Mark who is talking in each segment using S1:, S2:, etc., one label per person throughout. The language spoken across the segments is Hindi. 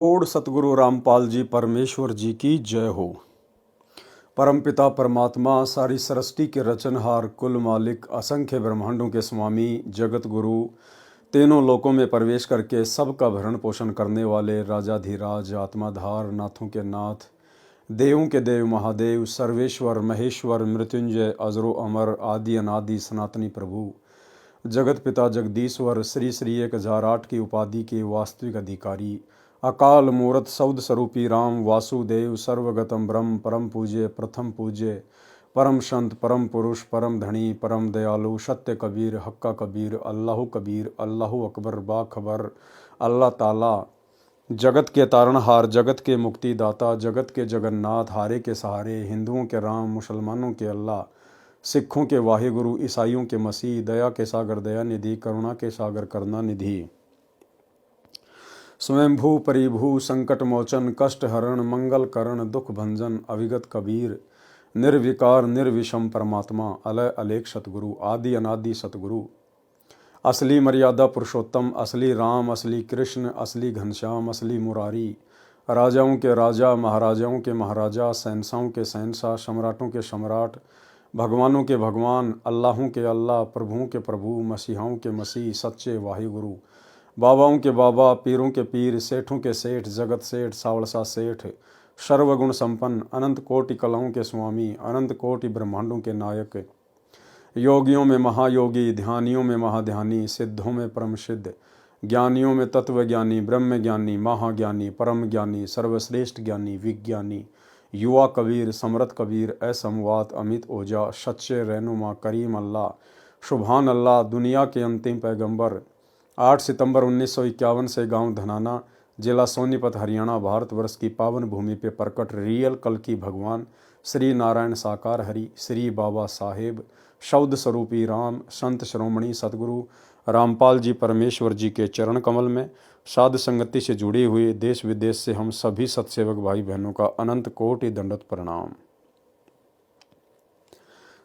S1: ओड सतगुरु रामपाल जी परमेश्वर जी की जय हो। परमपिता परमात्मा सारी सृष्टि के रचनहार, कुल मालिक, असंख्य ब्रह्मांडों के स्वामी, जगत गुरु, तीनों लोकों में प्रवेश करके सबका भरण पोषण करने वाले राजाधिराज, आत्माधार, नाथों के नाथ, देवों के देव महादेव, सर्वेश्वर महेश्वर, मृत्युंजय, अजरो अमर, आदि अनादि सनातनी प्रभु, जगत पिता जगदीश्वर, श्री श्री 1008 की उपाधि के वास्तविक अधिकारी, अकाल मूर्त सौद स्वरूपी राम वासुदेव, सर्वगतम ब्रह्म, परम पूज्य, प्रथम पूज्य, परम संत, परम पुरुष, परम धनी, परम दयालु, सत्य कबीर, हक्का कबीर, कबीर, अल्लाह अकबर, बाखबर, अल्लाह ताला, जगत के तारणहार, जगत के मुक्तिदाता, जगत के जगन्नाथ, हारे के सहारे, हिंदुओं के राम, मुसलमानों के अल्लाह, सिखों के वाहिगुरु, ईसाइयों के मसीह, दया के सागर दया निधि, करुणा के सागर करुणा निधि, स्वयंभू परिभू, संकट मोचन, कष्ट हरण, मंगल करण, दुख भंजन, अविगत कबीर, निर्विकार निर्विषम परमात्मा, अलय अलेख सतगुरु, आदि अनादि सतगुरु, असली मर्यादा पुरुषोत्तम, असली राम, असली कृष्ण, असली घनश्याम, असली मुरारी, राजाओं के राजा, महाराजाओं के महाराजा, शहंशाहों के शहंशाह, सम्राटों के सम्राट, भगवानों के भगवान, अल्लाहों के अल्लाह, प्रभुओं के प्रभु, मसीहाओं के मसीह, सच्चे वाहिगुरु, बाबाओं के बाबा, पीरों के पीर, सेठों के सेठ, जगत सेठ, सावलसा सेठ, सर्वगुण संपन्न, अनंत कोटि कलाओं के स्वामी, अनंत कोटि ब्रह्मांडों के नायक, योगियों में महायोगी, ध्यानियों में महाध्यानी, सिद्धों में परम सिद्ध, ज्ञानियों में तत्वज्ञानी, ब्रह्म ज्ञानी, महाज्ञानी, परम ज्ञानी, सर्वश्रेष्ठ ज्ञानी, विज्ञानी, युवा कबीर, समरथ कबीर, असमवात, अमित ओझा, सच्चे रहनुमा, करीम अल्लाह, सुभान अल्लाह, दुनिया के अंतिम पैगंबर, 8 सितंबर 1951 से गांव धनाना, जिला सोनीपत, हरियाणा, भारतवर्ष की पावन भूमि पे प्रकट रियल कल की भगवान श्री नारायण साकार हरि, श्री बाबा साहेब, शब्द स्वरूपी राम, संत श्रोमणी सतगुरु रामपाल जी परमेश्वर जी के चरण कमल में साध संगति से जुड़े हुए देश विदेश से हम सभी सत्सेवक भाई बहनों का अनंत कोटि दंडवत प्रणाम।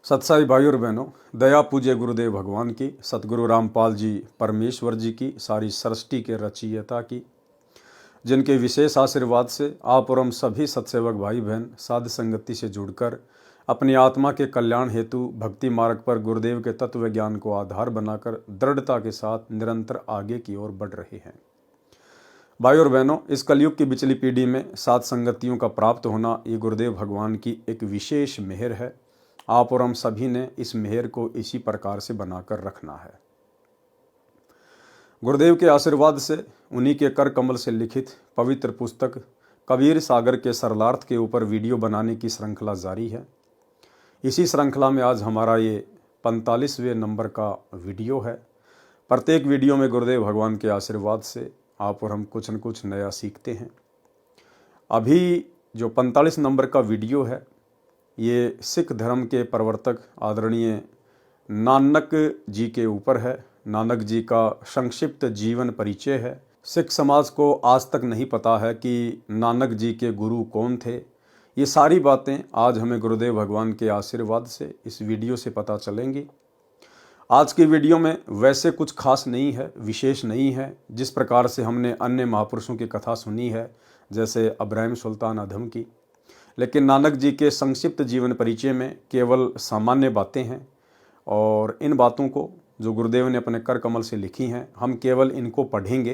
S1: सत्साई भाई और बहनों, दया पूज्य गुरुदेव भगवान की, सतगुरु रामपाल जी परमेश्वर जी की, सारी सृष्टि के रचयिता की, जिनके विशेष आशीर्वाद से आप और हम सभी सत्सेवक भाई बहन साध संगति से जुड़कर अपनी आत्मा के कल्याण हेतु भक्ति मार्ग पर गुरुदेव के तत्व ज्ञान को आधार बनाकर दृढ़ता के साथ निरंतर आगे की ओर बढ़ रहे हैं। भाई और बहनों, इस कलयुग की बिचली पीढ़ी में साध संगतियों का प्राप्त होना ये गुरुदेव भगवान की एक विशेष मेहर है। आप और हम सभी ने इस मेहर को इसी प्रकार से बनाकर रखना है। गुरुदेव के आशीर्वाद से उन्हीं के कर कमल से लिखित पवित्र पुस्तक कबीर सागर के सरलार्थ के ऊपर वीडियो बनाने की श्रृंखला जारी है। इसी श्रृंखला में आज हमारा ये 45वें नंबर का वीडियो है। प्रत्येक वीडियो में गुरुदेव भगवान के आशीर्वाद से आप और हम कुछ न कुछ नया सीखते हैं। अभी जो 45 नंबर का वीडियो है ये सिख धर्म के प्रवर्तक आदरणीय नानक जी के ऊपर है। नानक जी का संक्षिप्त जीवन परिचय है। सिख समाज को आज तक नहीं पता है कि नानक जी के गुरु कौन थे। ये सारी बातें आज हमें गुरुदेव भगवान के आशीर्वाद से इस वीडियो से पता चलेंगी। आज की वीडियो में वैसे कुछ खास नहीं है, विशेष नहीं है, जिस प्रकार से हमने अन्य महापुरुषों की कथा सुनी है, जैसे अब्राहिम सुल्तान अधम की। लेकिन नानक जी के संक्षिप्त जीवन परिचय में केवल सामान्य बातें हैं और इन बातों को जो गुरुदेव ने अपने कर कमल से लिखी हैं, हम केवल इनको पढ़ेंगे।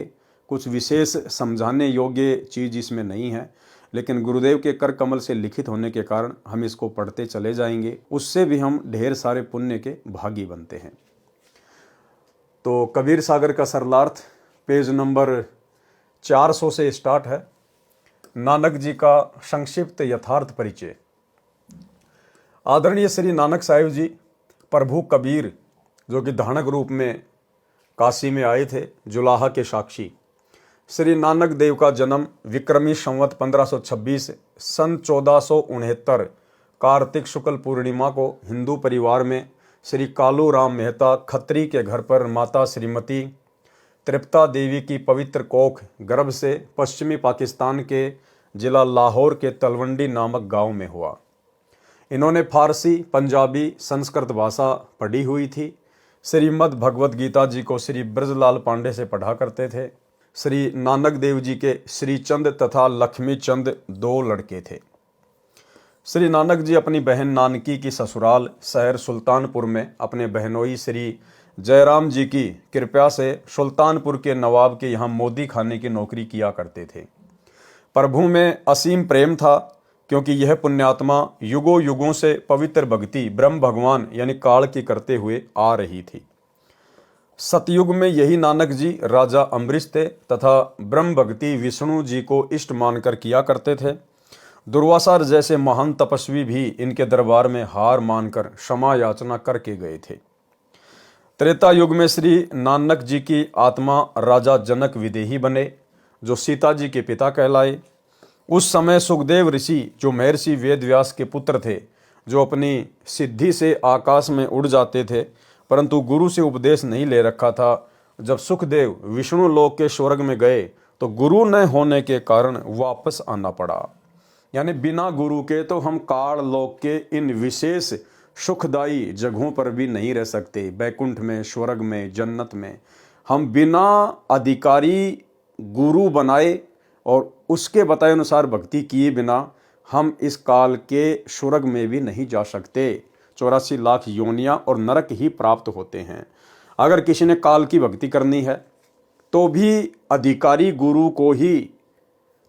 S1: कुछ विशेष समझाने योग्य चीज़ इसमें नहीं है, लेकिन गुरुदेव के कर कमल से लिखित होने के कारण हम इसको पढ़ते चले जाएंगे। उससे भी हम ढेर सारे पुण्य के भागी बनते हैं। तो कबीर सागर का सरलार्थ पेज नंबर 400 से स्टार्ट है। नानक जी का संक्षिप्त यथार्थ परिचय। आदरणीय श्री नानक साहिब जी प्रभु कबीर, जो कि धानक रूप में काशी में आए थे, जुलाहा के साक्षी, श्री नानक देव का जन्म विक्रमी संवत 1526 सन 1469 कार्तिक शुक्ल पूर्णिमा को हिंदू परिवार में श्री कालू राम मेहता खत्री के घर पर माता श्रीमती तृप्ता देवी की पवित्र कोख गर्भ से पश्चिमी पाकिस्तान के जिला लाहौर के तलवंडी नामक गांव में हुआ। इन्होंने फारसी, पंजाबी, संस्कृत भाषा पढ़ी हुई थी। श्रीमद् भगवद गीता जी को श्री ब्रजलाल पांडे से पढ़ा करते थे। श्री नानक देव जी के श्री चंद तथा लक्ष्मी चंद 2 लड़के थे। श्री नानक जी अपनी बहन नानकी की ससुराल शहर सुल्तानपुर में अपने बहनोई श्री जयराम जी की कृपा से सुल्तानपुर के नवाब के यहाँ मोदी खाने की नौकरी किया करते थे। प्रभु में असीम प्रेम था, क्योंकि यह पुण्यात्मा युगों युगों से पवित्र भक्ति ब्रह्म भगवान यानी काल की करते हुए आ रही थी। सतयुग में यही नानक जी राजा अम्बरीश थे तथा ब्रह्म भक्ति विष्णु जी को इष्ट मानकर किया करते थे। दुर्वासा जैसे महान तपस्वी भी इनके दरबार में हार मानकर क्षमा याचना करके गए थे। त्रेता युग में श्री नानक जी की आत्मा राजा जनक विदेही बने, जो सीता जी के पिता कहलाए। उस समय सुखदेव ऋषि, जो महर्षि वेदव्यास के पुत्र थे, जो अपनी सिद्धि से आकाश में उड़ जाते थे, परंतु गुरु से उपदेश नहीं ले रखा था। जब सुखदेव विष्णु लोक के स्वर्ग में गए तो गुरु न होने के कारण वापस आना पड़ा। यानी बिना गुरु के तो हम काल लोक के इन विशेष सुखदायी जगहों पर भी नहीं रह सकते। बैकुंठ में, स्वर्ग में, जन्नत में हम बिना अधिकारी गुरु बनाए और उसके बताए अनुसार भक्ति किए बिना हम इस काल के स्वर्ग में भी नहीं जा सकते। 84 लाख योनियां और नरक ही प्राप्त होते हैं। अगर किसी ने काल की भक्ति करनी है तो भी अधिकारी गुरु को ही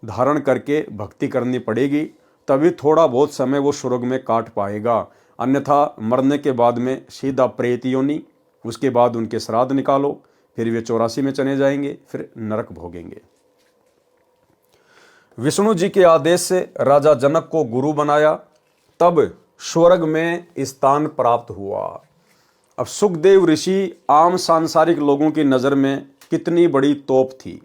S1: धारण करके भक्ति करनी पड़ेगी, तभी थोड़ा बहुत समय वो स्वर्ग में काट पाएगा। अन्यथा मरने के बाद में सीधा प्रेत योनि, उसके बाद उनके श्राद्ध निकालो, फिर वे 84 में चले जाएंगे, फिर नरक भोगेंगे। विष्णु जी के आदेश से राजा जनक को गुरु बनाया, तब स्वर्ग में स्थान प्राप्त हुआ। अब सुखदेव ऋषि आम सांसारिक लोगों की नज़र में कितनी बड़ी तोप थी।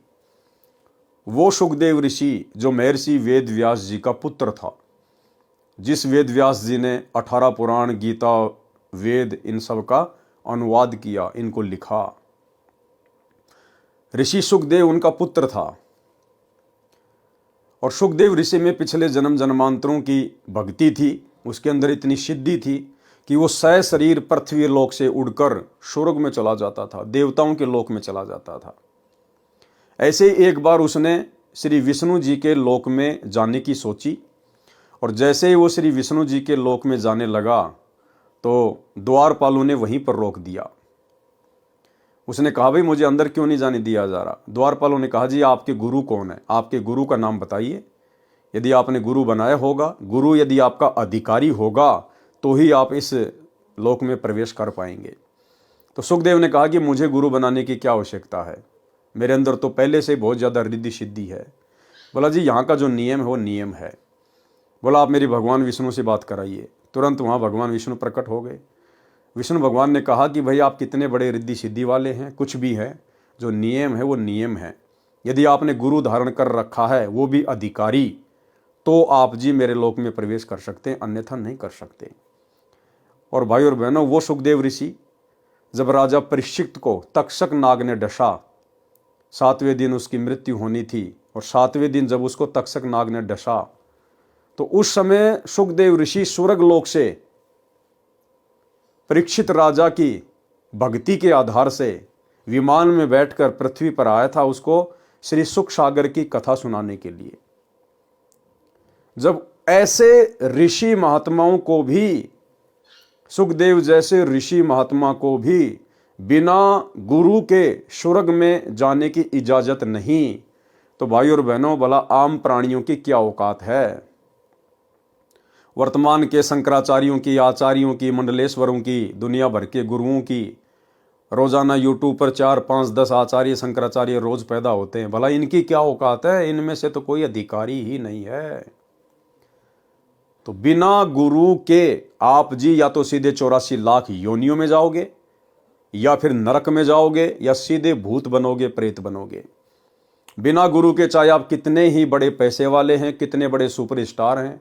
S1: वो सुखदेव ऋषि जो महर्षि वेद व्यास जी का पुत्र था, जिस वेद व्यास जी ने 18 पुराण, गीता, वेद इन सब का अनुवाद किया, इनको लिखा। ऋषि सुखदेव उनका पुत्र था। और सुखदेव ऋषि में पिछले जन्म जन्मांतरों की भक्ति थी, उसके अंदर इतनी सिद्धि थी कि वो शरीर पृथ्वी लोक से उड़कर स्वर्ग में चला जाता था, देवताओं के लोक में चला जाता था। ऐसे एक बार उसने श्री विष्णु जी के लोक में जाने की सोची, और जैसे ही वो श्री विष्णु जी के लोक में जाने लगा तो द्वारपालों ने वहीं पर रोक दिया। उसने कहा, भाई मुझे अंदर क्यों नहीं जाने दिया जा रहा। द्वारपालों ने कहा, जी आपके गुरु कौन है, आपके गुरु का नाम बताइए। यदि आपने गुरु बनाया होगा, गुरु यदि आपका अधिकारी होगा तो ही आप इस लोक में प्रवेश कर पाएंगे। तो सुखदेव ने कहा कि मुझे गुरु बनाने की क्या आवश्यकता है, मेरे अंदर तो पहले से बहुत ज़्यादा रिद्धि सिद्धि है। बोला, जी यहाँ का जो नियम है वो नियम है। बोला, आप मेरी भगवान विष्णु से बात कराइए। तुरंत वहाँ भगवान विष्णु प्रकट हो गए। विष्णु भगवान ने कहा कि भाई आप कितने बड़े रिद्धि सिद्धि वाले हैं, कुछ भी है, जो नियम है वो नियम है। यदि आपने गुरु धारण कर रखा है, वो भी अधिकारी, तो आप जी मेरे लोक में प्रवेश कर सकते हैं, अन्यथा नहीं कर सकते। और भाई और बहनों, वो सुखदेव ऋषि जब राजा परीक्षित को तक्षक नाग ने डसा, 7वें दिन उसकी मृत्यु होनी थी, और 7वें दिन जब उसको तक्षक नाग ने डसा तो उस समय सुखदेव ऋषि स्वर्ग लोक से परीक्षित राजा की भक्ति के आधार से विमान में बैठकर पृथ्वी पर आया था, उसको श्री सुख सागर की कथा सुनाने के लिए। जब ऐसे ऋषि महात्माओं को भी, सुखदेव जैसे ऋषि महात्मा को भी बिना गुरु के स्वर्ग में जाने की इजाजत नहीं, तो भाई और बहनों, भला आम प्राणियों की क्या औकात है। वर्तमान के शंकराचार्यों की, आचार्यों की, मंडलेश्वरों की, दुनिया भर के गुरुओं की रोजाना यूट्यूब पर 4, 5, 10 आचार्य शंकराचार्य रोज पैदा होते हैं। भला इनकी क्या औकात है, इनमें से तो कोई अधिकारी ही नहीं है। तो बिना गुरु के आप जी या तो सीधे 84 लाख योनियों में जाओगे, या फिर नरक में जाओगे, या सीधे भूत बनोगे, प्रेत बनोगे। बिना गुरु के चाहे आप कितने ही बड़े पैसे वाले हैं, कितने बड़े सुपरस्टार हैं,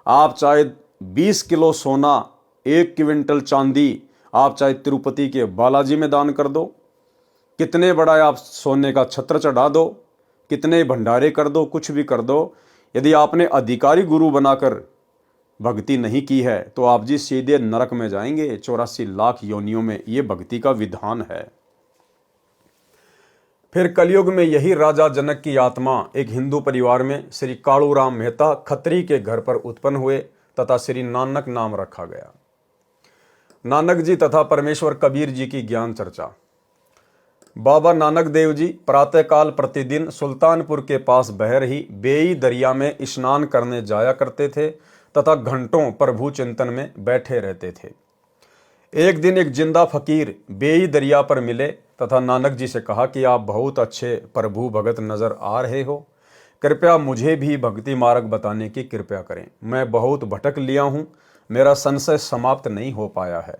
S1: आप चाहे 20 किलो सोना, 1 क्विंटल चांदी आप चाहे तिरुपति के बालाजी में दान कर दो, कितने बड़ा आप सोने का छत्र चढ़ा दो, कितने भंडारे कर दो, कुछ भी कर दो, यदि आपने अधिकारी गुरु बनाकर भक्ति नहीं की है तो आप जी सीधे नरक में जाएंगे, 84 लाख योनियों में। ये भक्ति का विधान है। फिर कलयुग में यही राजा जनक की आत्मा एक हिंदू परिवार में श्री कालूराम मेहता खत्री के घर पर उत्पन्न हुए तथा श्री नानक नाम रखा गया। नानक जी तथा परमेश्वर कबीर जी की ज्ञान चर्चा। बाबा नानक देव जी प्रातःकाल प्रतिदिन सुल्तानपुर के पास बह रही बेई दरिया में स्नान करने जाया करते थे तथा घंटों प्रभु चिंतन में बैठे रहते थे। एक दिन एक जिंदा फकीर बेई दरिया पर मिले तथा नानक जी से कहा कि आप बहुत अच्छे प्रभु भगत नजर आ रहे हो, कृपया मुझे भी भक्ति मार्ग बताने की कृपया करें। मैं बहुत भटक लिया हूं, मेरा संशय समाप्त नहीं हो पाया है।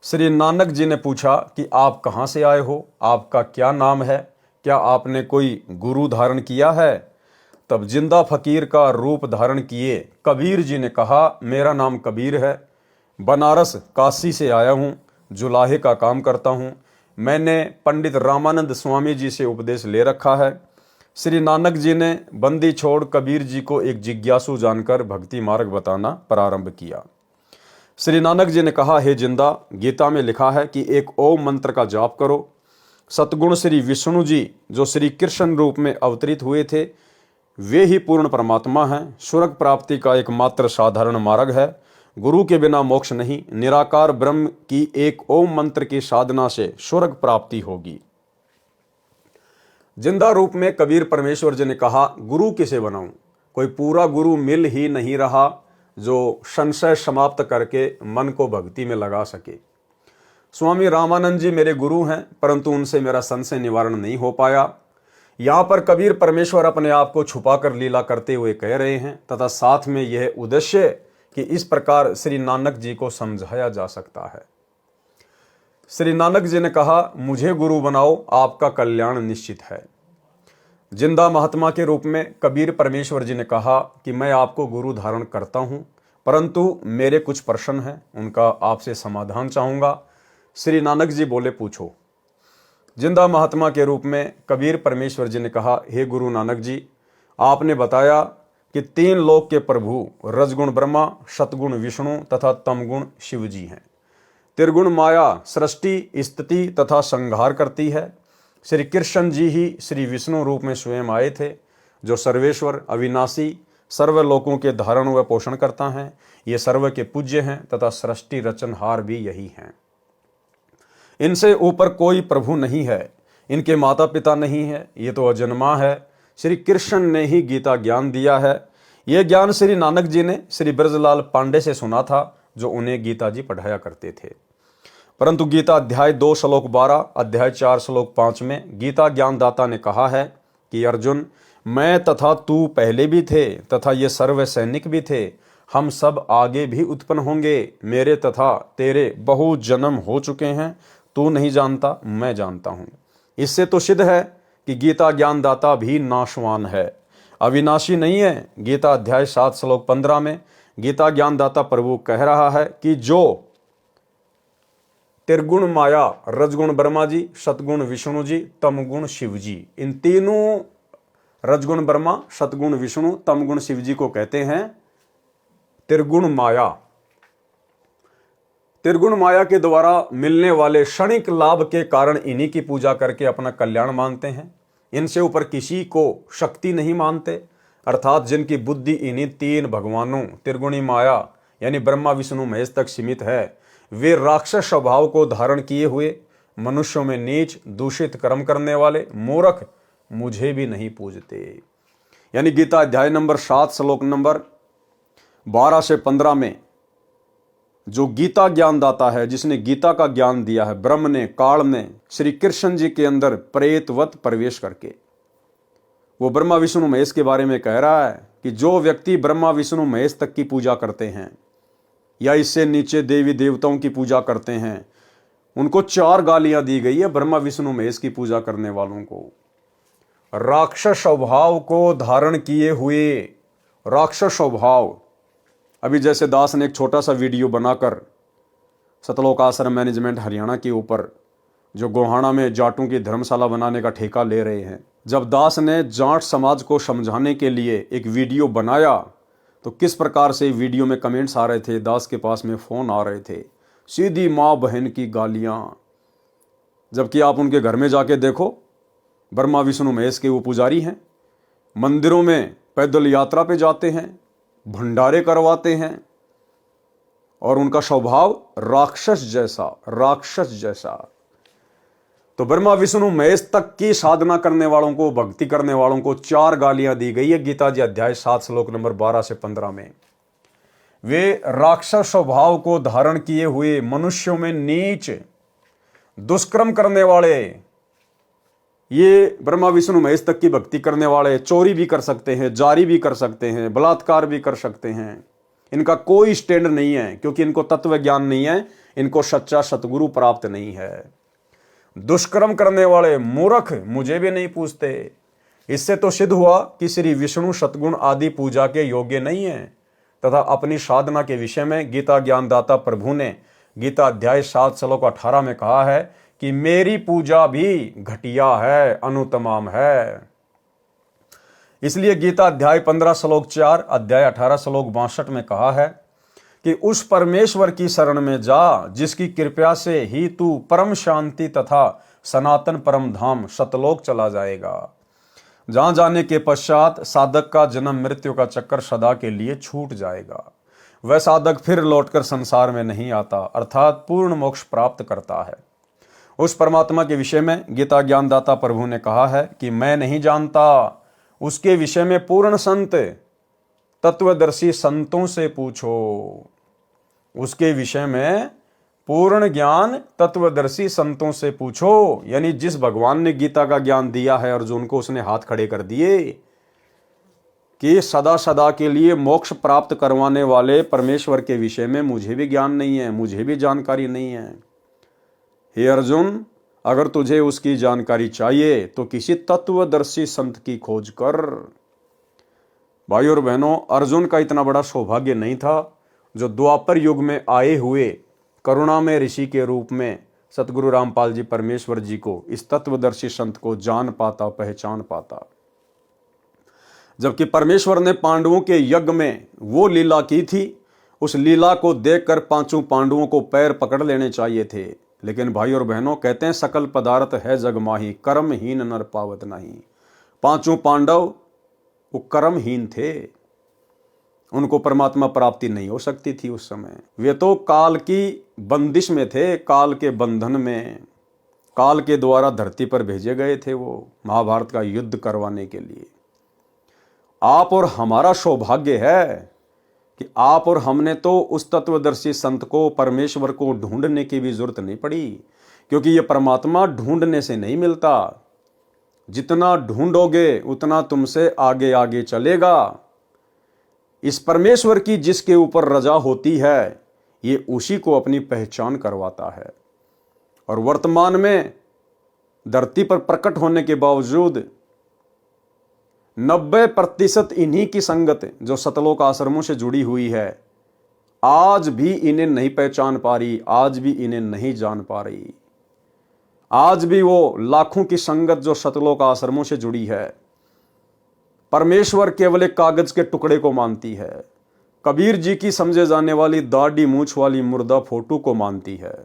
S1: श्री नानक जी ने पूछा कि आप कहाँ से आए हो, आपका क्या नाम है, क्या आपने कोई गुरु धारण किया है? तब जिंदा फकीर का रूप धारण किए कबीर जी ने कहा, मेरा नाम कबीर है, बनारस काशी से आया हूँ, जुलाहे का काम करता हूँ। मैंने पंडित रामानंद स्वामी जी से उपदेश ले रखा है। श्री नानक जी ने बंदी छोड़ कबीर जी को एक जिज्ञासु जानकर भक्ति मार्ग बताना प्रारंभ किया। श्री नानक जी ने कहा, हे जिंदा, गीता में लिखा है कि एक ओम मंत्र का जाप करो। सतगुण श्री विष्णु जी जो श्री कृष्ण रूप में अवतरित हुए थे, वे ही पूर्ण परमात्मा हैं। स्वर्ग प्राप्ति का एकमात्र साधारण मार्ग है। गुरु के बिना मोक्ष नहीं। निराकार ब्रह्म की एक ओम मंत्र की साधना से स्वर्ग प्राप्ति होगी। जिंदा रूप में कबीर परमेश्वर जी ने कहा, गुरु किसे बनाऊं? कोई पूरा गुरु मिल ही नहीं रहा जो संशय समाप्त करके मन को भक्ति में लगा सके। स्वामी रामानंद जी मेरे गुरु हैं, परंतु उनसे मेरा संशय निवारण नहीं हो पाया। यहाँ पर कबीर परमेश्वर अपने आप को छुपाकर लीला करते हुए कह रहे हैं तथा साथ में यह उद्देश्य कि इस प्रकार श्री नानक जी को समझाया जा सकता है। श्री नानक जी ने कहा, मुझे गुरु बनाओ, आपका कल्याण निश्चित है। जिंदा महात्मा के रूप में कबीर परमेश्वर जी ने कहा कि मैं आपको गुरु धारण करता हूँ, परंतु मेरे कुछ प्रश्न हैं, उनका आपसे समाधान चाहूँगा। श्री नानक जी बोले, पूछो। जिंदा महात्मा के रूप में कबीर परमेश्वर जी ने कहा, हे गुरु नानक जी, आपने बताया कि 3 लोक के प्रभु रजगुण ब्रह्मा, सतगुण विष्णु तथा तमगुण शिव जी हैं। त्रिगुण माया सृष्टि, स्थिति तथा संहार करती है। श्री कृष्ण जी ही श्री विष्णु रूप में स्वयं आए थे, जो सर्वेश्वर, अविनाशी, सर्व लोकों के धारण व पोषण करता है। ये सर्व के पूज्य हैं तथा सृष्टि रचनहार भी यही हैं। इनसे ऊपर कोई प्रभु नहीं है, इनके माता पिता नहीं है, ये तो अजन्मा है। श्री कृष्ण ने ही गीता ज्ञान दिया है। यह ज्ञान श्री नानक जी ने श्री ब्रजलाल पांडे से सुना था, जो उन्हें गीता जी पढ़ाया करते थे। परंतु गीता अध्याय 2 श्लोक 12, अध्याय 4 श्लोक 5 में गीता ज्ञानदाता ने कहा है कि अर्जुन, मैं तथा तू पहले भी थे तथा ये सर्व सैनिक भी थे, हम सब आगे भी उत्पन्न होंगे। मेरे तथा तेरे बहु जन्म हो चुके हैं, तू नहीं जानता, मैं जानता हूं। इससे तो सिद्ध है कि गीता ज्ञानदाता भी नाशवान है, अविनाशी नहीं है। गीता अध्याय 7 श्लोक 15 में गीता ज्ञानदाता प्रभु कह रहा है कि जो त्रिगुण माया, रजगुण ब्रह्मा जी, सतगुण विष्णु जी, तमगुण शिव जी, इन तीनों रजगुण ब्रह्मा, सतगुण विष्णु, तमगुण शिव जी को कहते हैं त्रिगुण माया। त्रिगुण माया के द्वारा मिलने वाले क्षणिक लाभ के कारण इन्हीं की पूजा करके अपना कल्याण मानते हैं। इनसे ऊपर किसी को शक्ति नहीं मानते, अर्थात जिनकी बुद्धि इन्हीं 3 भगवानों त्रिगुणी माया यानी ब्रह्मा विष्णु महेश तक सीमित है, वे राक्षस स्वभाव को धारण किए हुए मनुष्यों में नीच दूषित कर्म करने वाले मूर्ख मुझे भी नहीं पूजते। यानी गीता अध्याय नंबर 7 श्लोक नंबर 12 से 15 में जो गीता ज्ञानदाता है, जिसने गीता का ज्ञान दिया है, ब्रह्म ने, काल ने, श्री कृष्ण जी के अंदर प्रेतवत प्रवेश करके, वो ब्रह्मा विष्णु महेश के बारे में कह रहा है कि जो व्यक्ति ब्रह्मा विष्णु महेश तक की पूजा करते हैं या इससे नीचे देवी देवताओं की पूजा करते हैं, उनको 4 गालियां दी गई है ब्रह्मा विष्णु महेश की पूजा करने वालों को। राक्षस स्वभाव को धारण किए हुए, राक्षस स्वभाव। अभी जैसे दास ने एक छोटा सा वीडियो बनाकर सतलोक आश्रम मैनेजमेंट हरियाणा के ऊपर जो गोहाना में जाटों की धर्मशाला बनाने का ठेका ले रहे हैं, जब दास ने जाट समाज को समझाने के लिए एक वीडियो बनाया तो किस प्रकार से वीडियो में कमेंट्स आ रहे थे, दास के पास में फ़ोन आ रहे थे, सीधी माँ बहन की गालियाँ। जबकि आप उनके घर में जाके देखो, ब्रह्मा विष्णु महेश के वो पुजारी हैं, मंदिरों में पैदल यात्रा पे जाते हैं, भंडारे करवाते हैं, और उनका स्वभाव राक्षस जैसा। तो ब्रह्मा विष्णु महेश तक की साधना करने वालों को, भक्ति करने वालों को 4 गालियां दी गई है गीता जी अध्याय 7 श्लोक नंबर 12 से 15 में। वे राक्षस स्वभाव को धारण किए हुए मनुष्यों में नीच दुष्कर्म करने वाले, ये ब्रह्मा विष्णु महेश तक की भक्ति करने वाले चोरी भी कर सकते हैं, जारी भी कर सकते हैं, बलात्कार भी कर सकते हैं। इनका कोई स्टैंड नहीं है, क्योंकि इनको तत्व ज्ञान नहीं है, इनको सच्चा सतगुरु प्राप्त नहीं है। दुष्कर्म करने वाले मूर्ख मुझे भी नहीं पूछते। इससे तो सिद्ध हुआ कि श्री विष्णु सतगुण आदि पूजा के योग्य नहीं है, तथा अपनी साधना के विषय में गीता ज्ञानदाता प्रभु ने गीता अध्याय 7 श्लोक 18 में कहा है कि मेरी पूजा भी घटिया है, अनुतमाम है। इसलिए गीता अध्याय 15 श्लोक 4, अध्याय 18 श्लोक 62 में कहा है कि उस परमेश्वर की शरण में जा जिसकी कृपा से ही तू परम शांति तथा सनातन परम धाम सतलोक चला जाएगा, जहां जाने के पश्चात साधक का जन्म मृत्यु का चक्कर सदा के लिए छूट जाएगा। वह साधक फिर लौटकर संसार में नहीं आता, अर्थात पूर्ण मोक्ष प्राप्त करता है। उस परमात्मा के विषय में गीता ज्ञानदाता प्रभु ने कहा है कि मैं नहीं जानता, उसके विषय में पूर्ण संत तत्वदर्शी संतों से पूछो। उसके विषय में पूर्ण ज्ञान तत्वदर्शी संतों से पूछो, यानी जिस भगवान ने गीता का ज्ञान दिया है अर्जुन को, उसने हाथ खड़े कर दिए कि सदा सदा के लिए मोक्ष प्राप्त करवाने वाले परमेश्वर के विषय में मुझे भी ज्ञान नहीं है, मुझे भी जानकारी नहीं है। हे अर्जुन, अगर तुझे उसकी जानकारी चाहिए तो किसी तत्वदर्शी संत की खोज कर। भाई और बहनों, अर्जुन का इतना बड़ा सौभाग्य नहीं था जो द्वापर युग में आए हुए करुणामय ऋषि के रूप में सतगुरु रामपाल जी परमेश्वर जी को, इस तत्वदर्शी संत को जान पाता, पहचान पाता। जबकि परमेश्वर ने पांडवों के यज्ञ में वो लीला की थी, उस लीला को देखकर 5 पांडवों को पैर पकड़ लेने चाहिए थे। लेकिन भाई और बहनों, कहते हैं सकल पदार्थ है जग माही, कर्महीन नर पावत नहीं। 5 पांडव वो कर्महीन थे, उनको परमात्मा प्राप्ति नहीं हो सकती थी उस समय। वे तो काल की बंदिश में थे, काल के बंधन में, काल के द्वारा धरती पर भेजे गए थे वो महाभारत का युद्ध करवाने के लिए। आप और हमारा सौभाग्य है कि आप और हमने तो उस तत्वदर्शी संत को, परमेश्वर को ढूंढने की भी जरूरत नहीं पड़ी, क्योंकि ये परमात्मा ढूंढने से नहीं मिलता। जितना ढूंढोगे उतना तुमसे आगे आगे चलेगा। इस परमेश्वर की जिसके ऊपर रजा होती है, ये उसी को अपनी पहचान करवाता है। और वर्तमान में धरती पर प्रकट होने के बावजूद 90% इन्हीं की संगत जो सतलोक आश्रमों से जुड़ी हुई है, आज भी इन्हें नहीं पहचान पा रही, आज भी इन्हें नहीं जान पा रही। आज भी वो लाखों की संगत जो सतलोक आश्रमों से जुड़ी है, परमेश्वर केवल एक कागज के टुकड़े को मानती है। कबीर जी की समझे जाने वाली दाढ़ी मूछ वाली मुर्दा फोटो को मानती है,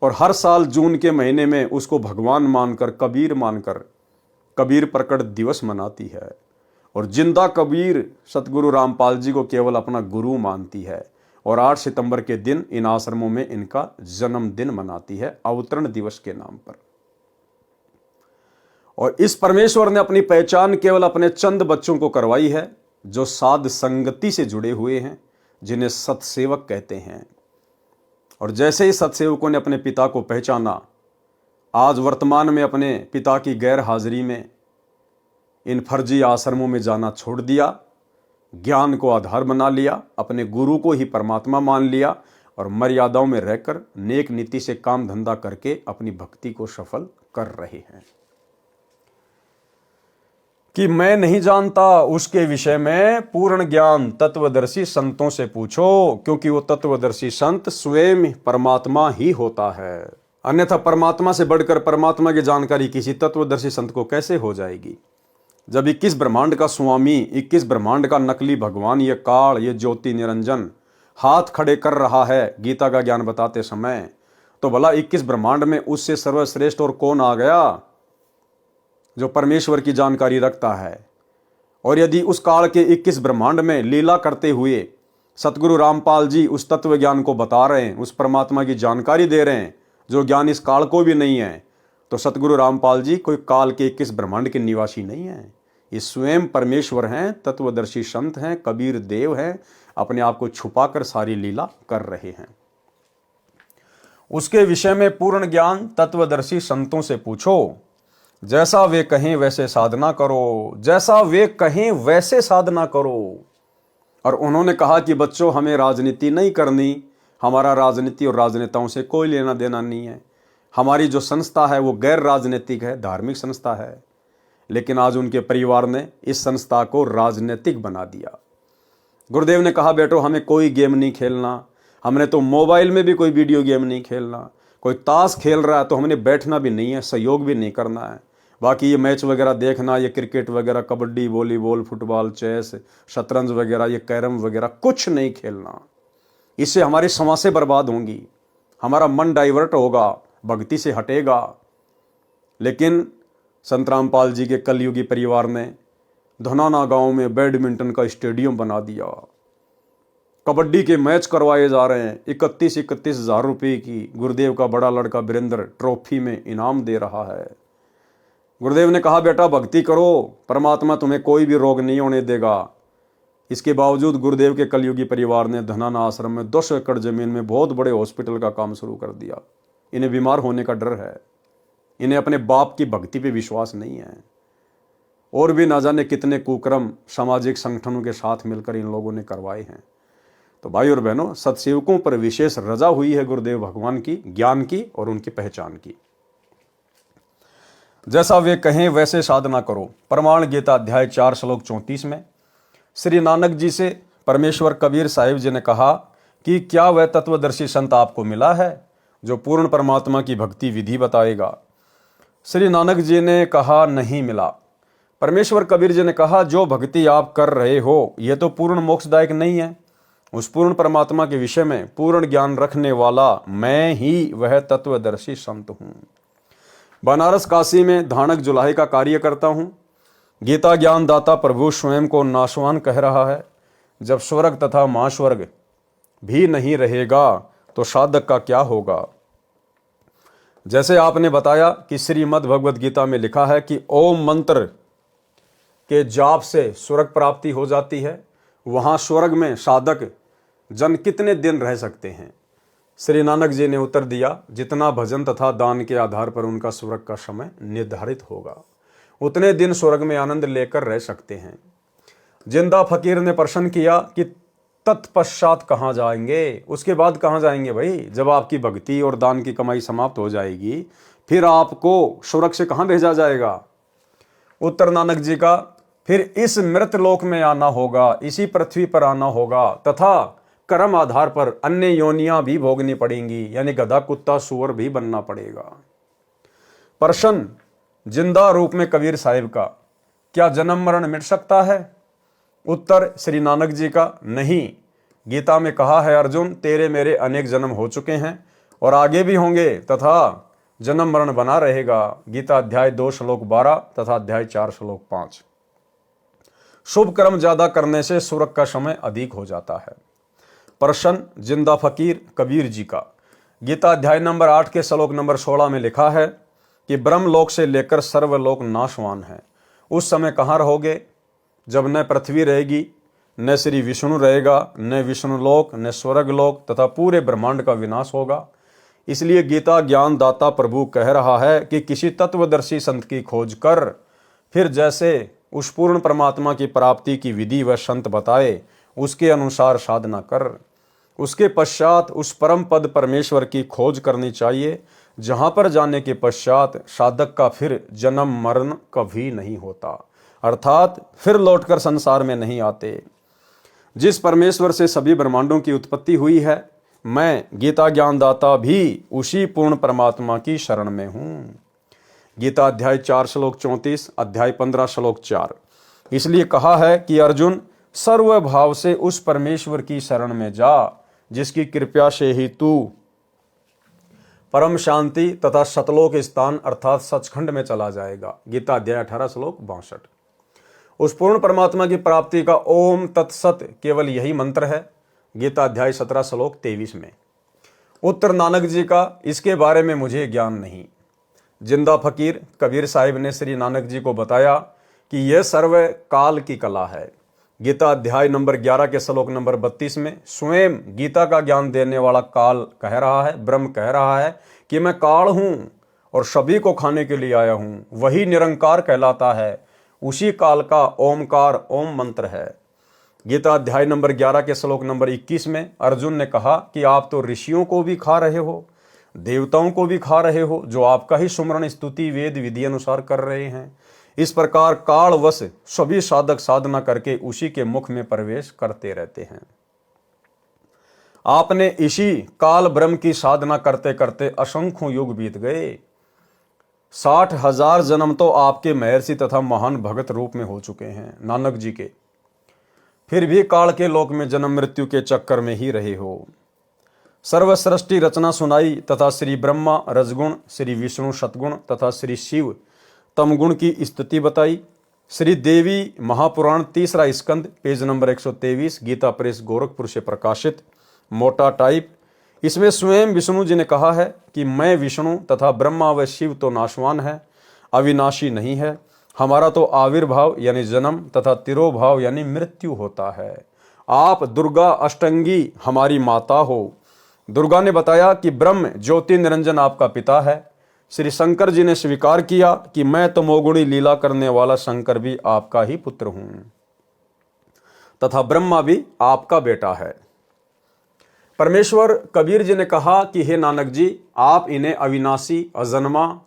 S1: और हर साल जून के महीने में उसको भगवान मानकर, कबीर मानकर कबीर प्रकट दिवस मनाती है। और जिंदा कबीर सतगुरु रामपाल जी को केवल अपना गुरु मानती है। और 8 सितंबर के दिन इन आश्रमों में इनका जन्मदिन मनाती है, अवतरण दिवस के नाम पर। और इस परमेश्वर ने अपनी पहचान केवल अपने चंद बच्चों को करवाई है, जो साध संगति से जुड़े हुए हैं, जिन्हें सतसेवक कहते हैं। और जैसे ही सतसेवकों ने अपने पिता को पहचाना, आज वर्तमान में अपने पिता की गैर हाजिरी में इन फर्जी आश्रमों में जाना छोड़ दिया, ज्ञान को आधार बना लिया, अपने गुरु को ही परमात्मा मान लिया, और मर्यादाओं में रहकर नेक नीति से काम धंधा करके अपनी भक्ति को सफल कर रहे हैं। कि मैं नहीं जानता, उसके विषय में पूर्ण ज्ञान तत्वदर्शी संतों से पूछो, क्योंकि वो तत्वदर्शी संत स्वयं परमात्मा ही होता है। अन्यथा परमात्मा से बढ़कर परमात्मा की जानकारी किसी तत्वदर्शी संत को कैसे हो जाएगी, जब 21 ब्रह्मांड का स्वामी, 21 ब्रह्मांड का नकली भगवान, ये काल, ये ज्योति निरंजन हाथ खड़े कर रहा है गीता का ज्ञान बताते समय, तो भला 21 ब्रह्मांड में उससे सर्वश्रेष्ठ और कौन आ गया जो परमेश्वर की जानकारी रखता है। और यदि उस काल के 21 ब्रह्मांड में लीला करते हुए सतगुरु रामपाल जी उस तत्व ज्ञान को बता रहे हैं, उस परमात्मा की जानकारी दे रहे हैं जो ज्ञान इस काल को भी नहीं है, तो सतगुरु रामपाल जी कोई काल के 21 ब्रह्मांड के निवासी नहीं है। ये स्वयं परमेश्वर हैं, तत्वदर्शी संत हैं, कबीर देव हैं, अपने आप को छुपाकर सारी लीला कर रहे हैं। उसके विषय में पूर्ण ज्ञान तत्वदर्शी संतों से पूछो, जैसा वे कहें वैसे साधना करो, जैसा वे कहें वैसे साधना करो। और उन्होंने कहा कि बच्चों, हमें राजनीति नहीं करनी, हमारा राजनीति और राजनेताओं से कोई लेना देना नहीं है। हमारी जो संस्था है वो गैर राजनीतिक है, धार्मिक संस्था है। लेकिन आज उनके परिवार ने इस संस्था को राजनीतिक बना दिया। गुरुदेव ने कहा, बेटो हमें कोई गेम नहीं खेलना, हमने तो मोबाइल में भी कोई वीडियो गेम नहीं खेलना, कोई ताश खेल रहा है तो हमने बैठना भी नहीं है, सहयोग भी नहीं करना है। बाकी ये मैच वगैरह देखना, ये क्रिकेट वगैरह, कबड्डी, वॉलीबॉल, फुटबॉल, चेस, शतरंज वगैरह, ये कैरम वगैरह कुछ नहीं खेलना। इससे हमारी समासें बर्बाद होंगी, हमारा मन डाइवर्ट होगा, भक्ति से हटेगा। लेकिन संत रामपाल जी के कलयुगी परिवार ने धनाना गांव में बैडमिंटन का स्टेडियम बना दिया, कबड्डी के मैच करवाए जा रहे हैं। 31 हज़ार रुपये की गुरुदेव का बड़ा लड़का वीरेंद्र ट्रॉफी में इनाम दे रहा है। गुरुदेव ने कहा, बेटा भक्ति करो, परमात्मा तुम्हें कोई भी रोग नहीं होने देगा। इसके बावजूद गुरुदेव के कलयुगी परिवार ने धनाना आश्रम में 200 एकड़ जमीन में बहुत बड़े हॉस्पिटल का काम शुरू कर दिया। इन्हें बीमार होने का डर है, इन्हें अपने बाप की भक्ति पे विश्वास नहीं है। और भी ना जाने कितने कुकर्म सामाजिक संगठनों के साथ मिलकर इन लोगों ने करवाए हैं। तो भाई और बहनों, सत्सेवकों पर विशेष रजा हुई है गुरुदेव भगवान की, ज्ञान की और उनकी पहचान की। जैसा वे कहें वैसे साधना करो। प्रमाण गीता अध्याय 4 श्लोक 34 में श्री नानक जी से परमेश्वर कबीर साहिब जी ने कहा कि क्या वह तत्वदर्शी संत आपको मिला है जो पूर्ण परमात्मा की भक्ति विधि बताएगा? श्री नानक जी ने कहा, नहीं मिला। परमेश्वर कबीर जी ने कहा, जो भक्ति आप कर रहे हो यह तो पूर्ण मोक्षदायक नहीं है। उस पूर्ण परमात्मा के विषय में पूर्ण ज्ञान रखने वाला मैं ही वह तत्वदर्शी संत हूं। बनारस काशी में धानक जुलाहे का कार्य करता हूं। गीता ज्ञान दाता प्रभु स्वयं को नाशवान कह रहा है। जब स्वर्ग तथा महास्वर्ग भी नहीं रहेगा तो साधक का क्या होगा? जैसे आपने बताया कि श्रीमद् भगवद गीता में लिखा है कि ओम मंत्र के जाप से स्वर्ग प्राप्ति हो जाती है, वहां स्वर्ग में साधक जन कितने दिन रह सकते हैं? श्री नानक जी ने उत्तर दिया, जितना भजन तथा दान के आधार पर उनका स्वर्ग का समय निर्धारित होगा, उतने दिन स्वर्ग में आनंद लेकर रह सकते हैं। जिंदा फकीर ने प्रश्न किया कि तत्पश्चात कहाँ जाएंगे? उसके बाद कहाँ जाएंगे भाई? जब आपकी भक्ति और दान की कमाई समाप्त हो जाएगी, फिर आपको स्वर्ग से कहाँ भेजा जाएगा? उत्तर नानक जी का, फिर इस मृत लोक में आना होगा, इसी पृथ्वी पर आना होगा तथा कर्म आधार पर अन्य योनियां भी भोगनी पड़ेंगी, यानी गधा, कुत्ता, सूअर भी बनना पड़ेगा। प्रश्न जिंदा रूप में कबीर साहिब का, क्या जन्म मरण मिट सकता है? उत्तर श्री नानक जी का, नहीं। गीता में कहा है, अर्जुन तेरे मेरे अनेक जन्म हो चुके हैं और आगे भी होंगे तथा जन्म मरण बना रहेगा। गीता अध्याय 2 श्लोक 12 तथा अध्याय 4 श्लोक 5। शुभ कर्म ज्यादा करने से स्वर्ग का समय अधिक हो जाता है। प्रश्न जिंदा फकीर कबीर जी का, गीता अध्याय नंबर 8 के श्लोक नंबर 16 में लिखा है कि ब्रह्मलोक से लेकर सर्वलोक नाशवान है। उस समय कहाँ रहोगे? जब न पृथ्वी रहेगी, न श्री विष्णु रहेगा, न विष्णुलोक, न स्वर्गलोक तथा पूरे ब्रह्मांड का विनाश होगा। इसलिए गीता ज्ञान दाता प्रभु कह रहा है कि किसी तत्वदर्शी संत की खोज कर, फिर जैसे उस पूर्ण परमात्मा की प्राप्ति की विधि वह संत बताए उसके अनुसार साधना कर। उसके पश्चात उस परम पद परमेश्वर की खोज करनी चाहिए, जहां पर जाने के पश्चात साधक का फिर जन्म मरण कभी नहीं होता, अर्थात फिर लौटकर संसार में नहीं आते। जिस परमेश्वर से सभी ब्रह्मांडों की उत्पत्ति हुई है, मैं गीता ज्ञानदाता भी उसी पूर्ण परमात्मा की शरण में हूं। गीता अध्याय 4 श्लोक 34, अध्याय 15 श्लोक 4। इसलिए कहा है कि अर्जुन सर्वभाव से उस परमेश्वर की शरण में जा, जिसकी कृपा से ही तू परम शांति तथा सतलोक स्थान अर्थात सचखंड में चला जाएगा। गीता अध्याय 18 श्लोक 62। उस पूर्ण परमात्मा की प्राप्ति का ओम तत्सत केवल यही मंत्र है। गीता अध्याय 17 श्लोक 23 में। उत्तर नानक जी का, इसके बारे में मुझे ज्ञान नहीं। जिंदा फकीर कबीर साहिब ने श्री नानक जी को बताया कि यह सर्व काल की कला है। गीता अध्याय नंबर 11 के श्लोक नंबर 32 में स्वयं गीता का ज्ञान देने वाला काल कह रहा है, ब्रह्म कह रहा है कि मैं काल हूं और सभी को खाने के लिए आया हूं। वही निरंकार कहलाता है, उसी काल का ओमकार ओम मंत्र है। गीता अध्याय नंबर 11 के श्लोक नंबर 21 में अर्जुन ने कहा कि आप तो ऋषियों को भी खा रहे हो, देवताओं को भी खा रहे हो, जो आपका ही सुमरण स्तुति वेद विधि अनुसार कर रहे हैं। इस प्रकार कालवश सभी साधक साधना करके उसी के मुख में प्रवेश करते रहते हैं। आपने इसी काल ब्रह्म की साधना करते करते असंख्यों युग बीत गए। 60,000 जन्म तो आपके महर्षि तथा महान भगत रूप में हो चुके हैं नानक जी के, फिर भी काल के लोक में जन्म मृत्यु के चक्कर में ही रहे हो। सर्वसृष्टि रचना सुनाई तथा श्री ब्रह्मा रजगुण, श्री विष्णु सतगुण तथा श्री शिव तमगुण की स्तुति बताई। श्री देवी महापुराण 3रा स्कंद page number 123 Gita Press Gorakhpur से प्रकाशित, मोटा टाइप। इसमें स्वयं विष्णु जी ने कहा है कि मैं विष्णु तथा ब्रह्मा व शिव तो नाशवान है, अविनाशी नहीं है। हमारा तो आविर्भाव यानी जन्म तथा तिरोभाव यानी मृत्यु होता है। आप दुर्गा अष्टंगी हमारी माता हो। दुर्गा ने बताया कि ब्रह्म ज्योति निरंजन आपका पिता है। श्री शंकर जी ने स्वीकार किया कि मैं तमोगुणी लीला करने वाला शंकर भी आपका ही पुत्र हूं तथा ब्रह्मा भी आपका बेटा है। परमेश्वर कबीर जी ने कहा कि हे नानक जी, आप इन्हें अविनाशी, अजन्मा,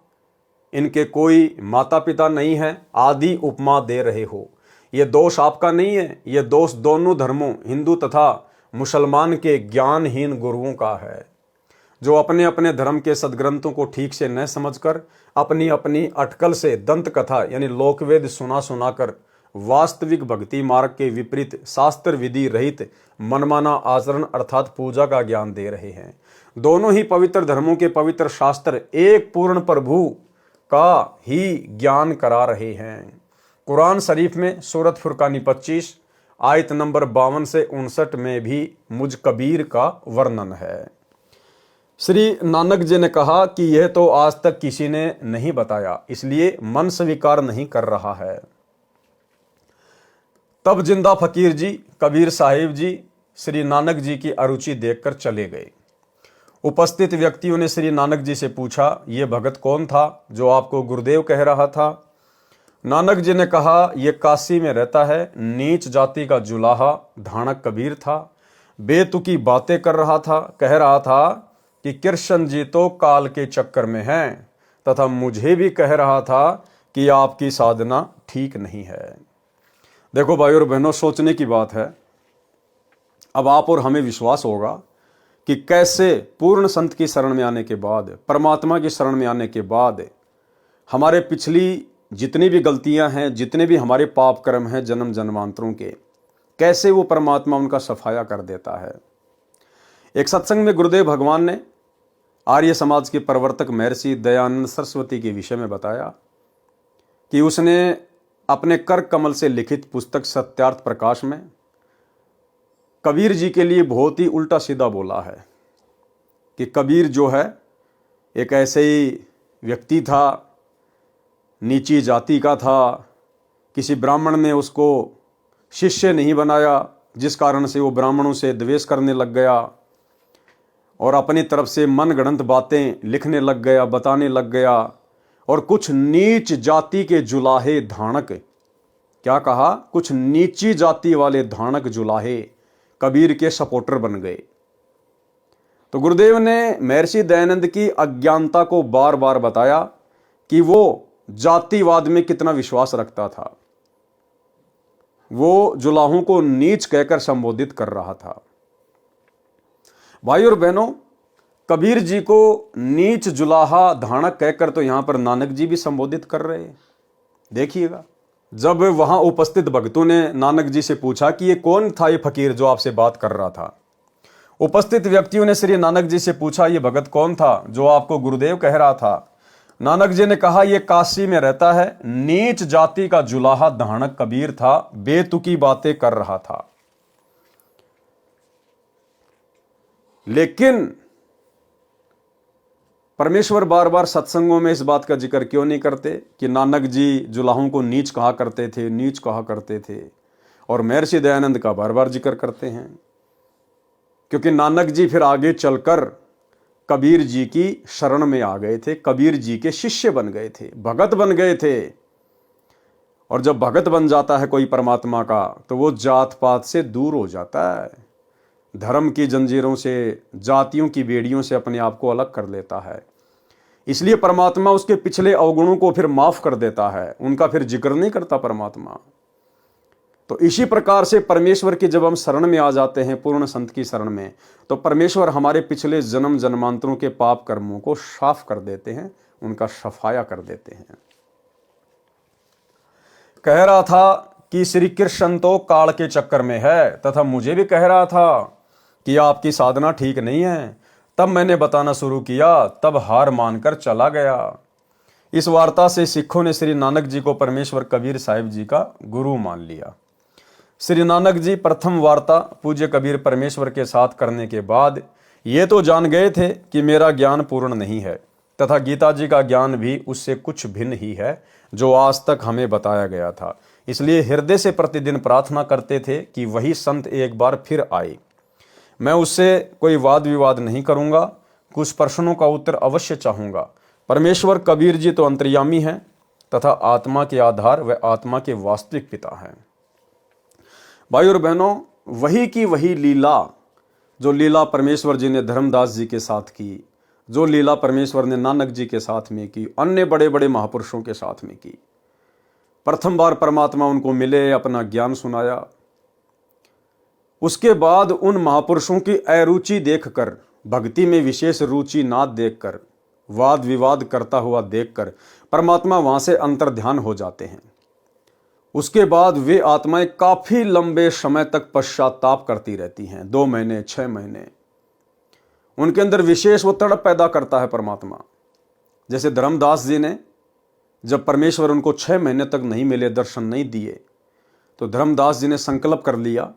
S1: इनके कोई माता पिता नहीं है आदि उपमा दे रहे हो। ये दोष आपका नहीं है, ये दोष दोनों धर्मों हिंदू तथा मुसलमान के ज्ञानहीन गुरुओं का है, जो अपने अपने धर्म के सदग्रंथों को ठीक से न समझकर अपनी अपनी अटकल से दंत कथा यानी लोकवेद सुना सुनाकर वास्तविक भक्ति मार्ग के विपरीत शास्त्र विधि रहित मनमाना आचरण अर्थात पूजा का ज्ञान दे रहे हैं। दोनों ही पवित्र धर्मों के पवित्र शास्त्र एक पूर्ण प्रभु का ही ज्ञान करा रहे हैं। कुरान शरीफ में सूरत फुरकानी 25 आयत नंबर 52 से 59 में भी मुझ कबीर का वर्णन है। श्री नानक जी ने कहा कि यह तो आज तक किसी ने नहीं बताया, इसलिए मन स्वीकार नहीं कर रहा है। तब जिंदा फकीर जी कबीर साहिब जी श्री नानक जी की अरुचि देखकर चले गए। उपस्थित व्यक्तियों ने श्री नानक जी से पूछा, यह भगत कौन था जो आपको गुरुदेव कह रहा था? नानक जी ने कहा, यह काशी में रहता है, नीच जाति का जुलाहा धानक कबीर था। बेतुकी बातें कर रहा था, कह रहा था कि कृष्ण जी तो काल के चक्कर में हैं तथा मुझे भी कह रहा था कि आपकी साधना ठीक नहीं है। देखो भाई और बहनों, सोचने की बात है। अब आप और हमें विश्वास होगा कि कैसे पूर्ण संत की शरण में आने के बाद, परमात्मा की शरण में आने के बाद हमारे पिछली जितनी भी गलतियां हैं, जितने भी हमारे पाप कर्म हैं जन्म जन्मांतरों के, कैसे वो परमात्मा उनका सफाया कर देता है। एक सत्संग में गुरुदेव भगवान ने आर्य समाज के प्रवर्तक महर्षि दयानंद सरस्वती के विषय में बताया कि उसने अपने कर कमल से लिखित पुस्तक सत्यार्थ प्रकाश में कबीर जी के लिए बहुत ही उल्टा सीधा बोला है कि कबीर जो है एक ऐसे ही व्यक्ति था, नीची जाति का था, किसी ब्राह्मण ने उसको शिष्य नहीं बनाया, जिस कारण से वो ब्राह्मणों से द्वेष करने लग गया और अपनी तरफ से मनगढ़ंत बातें लिखने लग गया, बताने लग गया। और कुछ नीच जाति के जुलाहे धानक, क्या कहा, कुछ नीची जाति वाले धानक जुलाहे कबीर के सपोर्टर बन गए। तो गुरुदेव ने महर्षि दयानंद की अज्ञानता को बार बार बताया कि वो जातिवाद में कितना विश्वास रखता था। वो जुलाहों को नीच कहकर संबोधित कर रहा था। भाई और बहनों, कबीर जी को नीच जुलाहा धानक कहकर तो यहां पर नानक जी भी संबोधित कर रहे हैं। देखिएगा, जब वहां उपस्थित भक्तों ने नानक जी से पूछा कि ये कौन था ये फकीर जो आपसे बात कर रहा था, उपस्थित व्यक्तियों ने श्री नानक जी से पूछा, ये भगत कौन था जो आपको गुरुदेव कह रहा था? नानक जी ने कहा, यह काशी में रहता है, नीच जाति का जुलाहा दहाड़क कबीर था, बेतुकी बातें कर रहा था। लेकिन परमेश्वर बार बार सत्संगों में इस बात का जिक्र क्यों नहीं करते कि नानक जी जुलाहों को नीच कहा करते थे, नीच कहा करते थे, और महर्षि दयानंद का बार बार जिक्र करते हैं? क्योंकि नानक जी फिर आगे चलकर कबीर जी की शरण में आ गए थे, कबीर जी के शिष्य बन गए थे, भगत बन गए थे। और जब भगत बन जाता है कोई परमात्मा का, तो वो जात पात से दूर हो जाता है, धर्म की जंजीरों से, जातियों की बेड़ियों से अपने आप को अलग कर लेता है। इसलिए परमात्मा उसके पिछले अवगुणों को फिर माफ कर देता है, उनका फिर जिक्र नहीं करता परमात्मा। तो इसी प्रकार से परमेश्वर की जब हम शरण में आ जाते हैं, पूर्ण संत की शरण में, तो परमेश्वर हमारे पिछले जन्म जन्मांतरों के पाप कर्मों को साफ कर देते हैं, उनका सफाया कर देते हैं। कह रहा था कि श्री कृष्ण तो काल के चक्कर में है, तथा मुझे भी कह रहा था कि आपकी साधना ठीक नहीं है। तब मैंने बताना शुरू किया, तब हार मानकर चला गया। इस वार्ता से सिखों ने श्री नानक जी को परमेश्वर कबीर साहिब जी का गुरु मान लिया। श्री नानक जी प्रथम वार्ता पूज्य कबीर परमेश्वर के साथ करने के बाद ये तो जान गए थे कि मेरा ज्ञान पूर्ण नहीं है, तथा गीता जी का ज्ञान भी उससे कुछ भिन्न ही है जो आज तक हमें बताया गया था। इसलिए हृदय से प्रतिदिन प्रार्थना करते थे कि वही संत एक बार फिर आए। मैं उससे कोई वाद विवाद नहीं करूंगा, कुछ प्रश्नों का उत्तर अवश्य चाहूंगा। परमेश्वर कबीर जी तो अंतर्यामी हैं तथा आत्मा के आधार व आत्मा के वास्तविक पिता हैं। भाई और बहनों, वही की वही लीला, जो लीला परमेश्वर जी ने धर्मदास जी के साथ की, जो लीला परमेश्वर ने नानक जी के साथ में की, अन्य बड़े बड़े महापुरुषों के साथ में की। प्रथम बार परमात्मा उनको मिले, अपना ज्ञान सुनाया। उसके बाद उन महापुरुषों की अरुचि देखकर, भक्ति में विशेष रुचि ना देखकर, वाद विवाद करता हुआ देखकर परमात्मा वहां से अंतर्ध्यान हो जाते हैं। उसके बाद वे आत्माएं काफी लंबे समय तक पश्चाताप करती रहती हैं, 2 महीने 6 महीने। उनके अंदर विशेष वो तड़प पैदा करता है परमात्मा। जैसे धर्मदास जी ने, जब परमेश्वर उनको 6 महीने तक नहीं मिले, दर्शन नहीं दिए, तो धर्मदास जी ने संकल्प कर लिया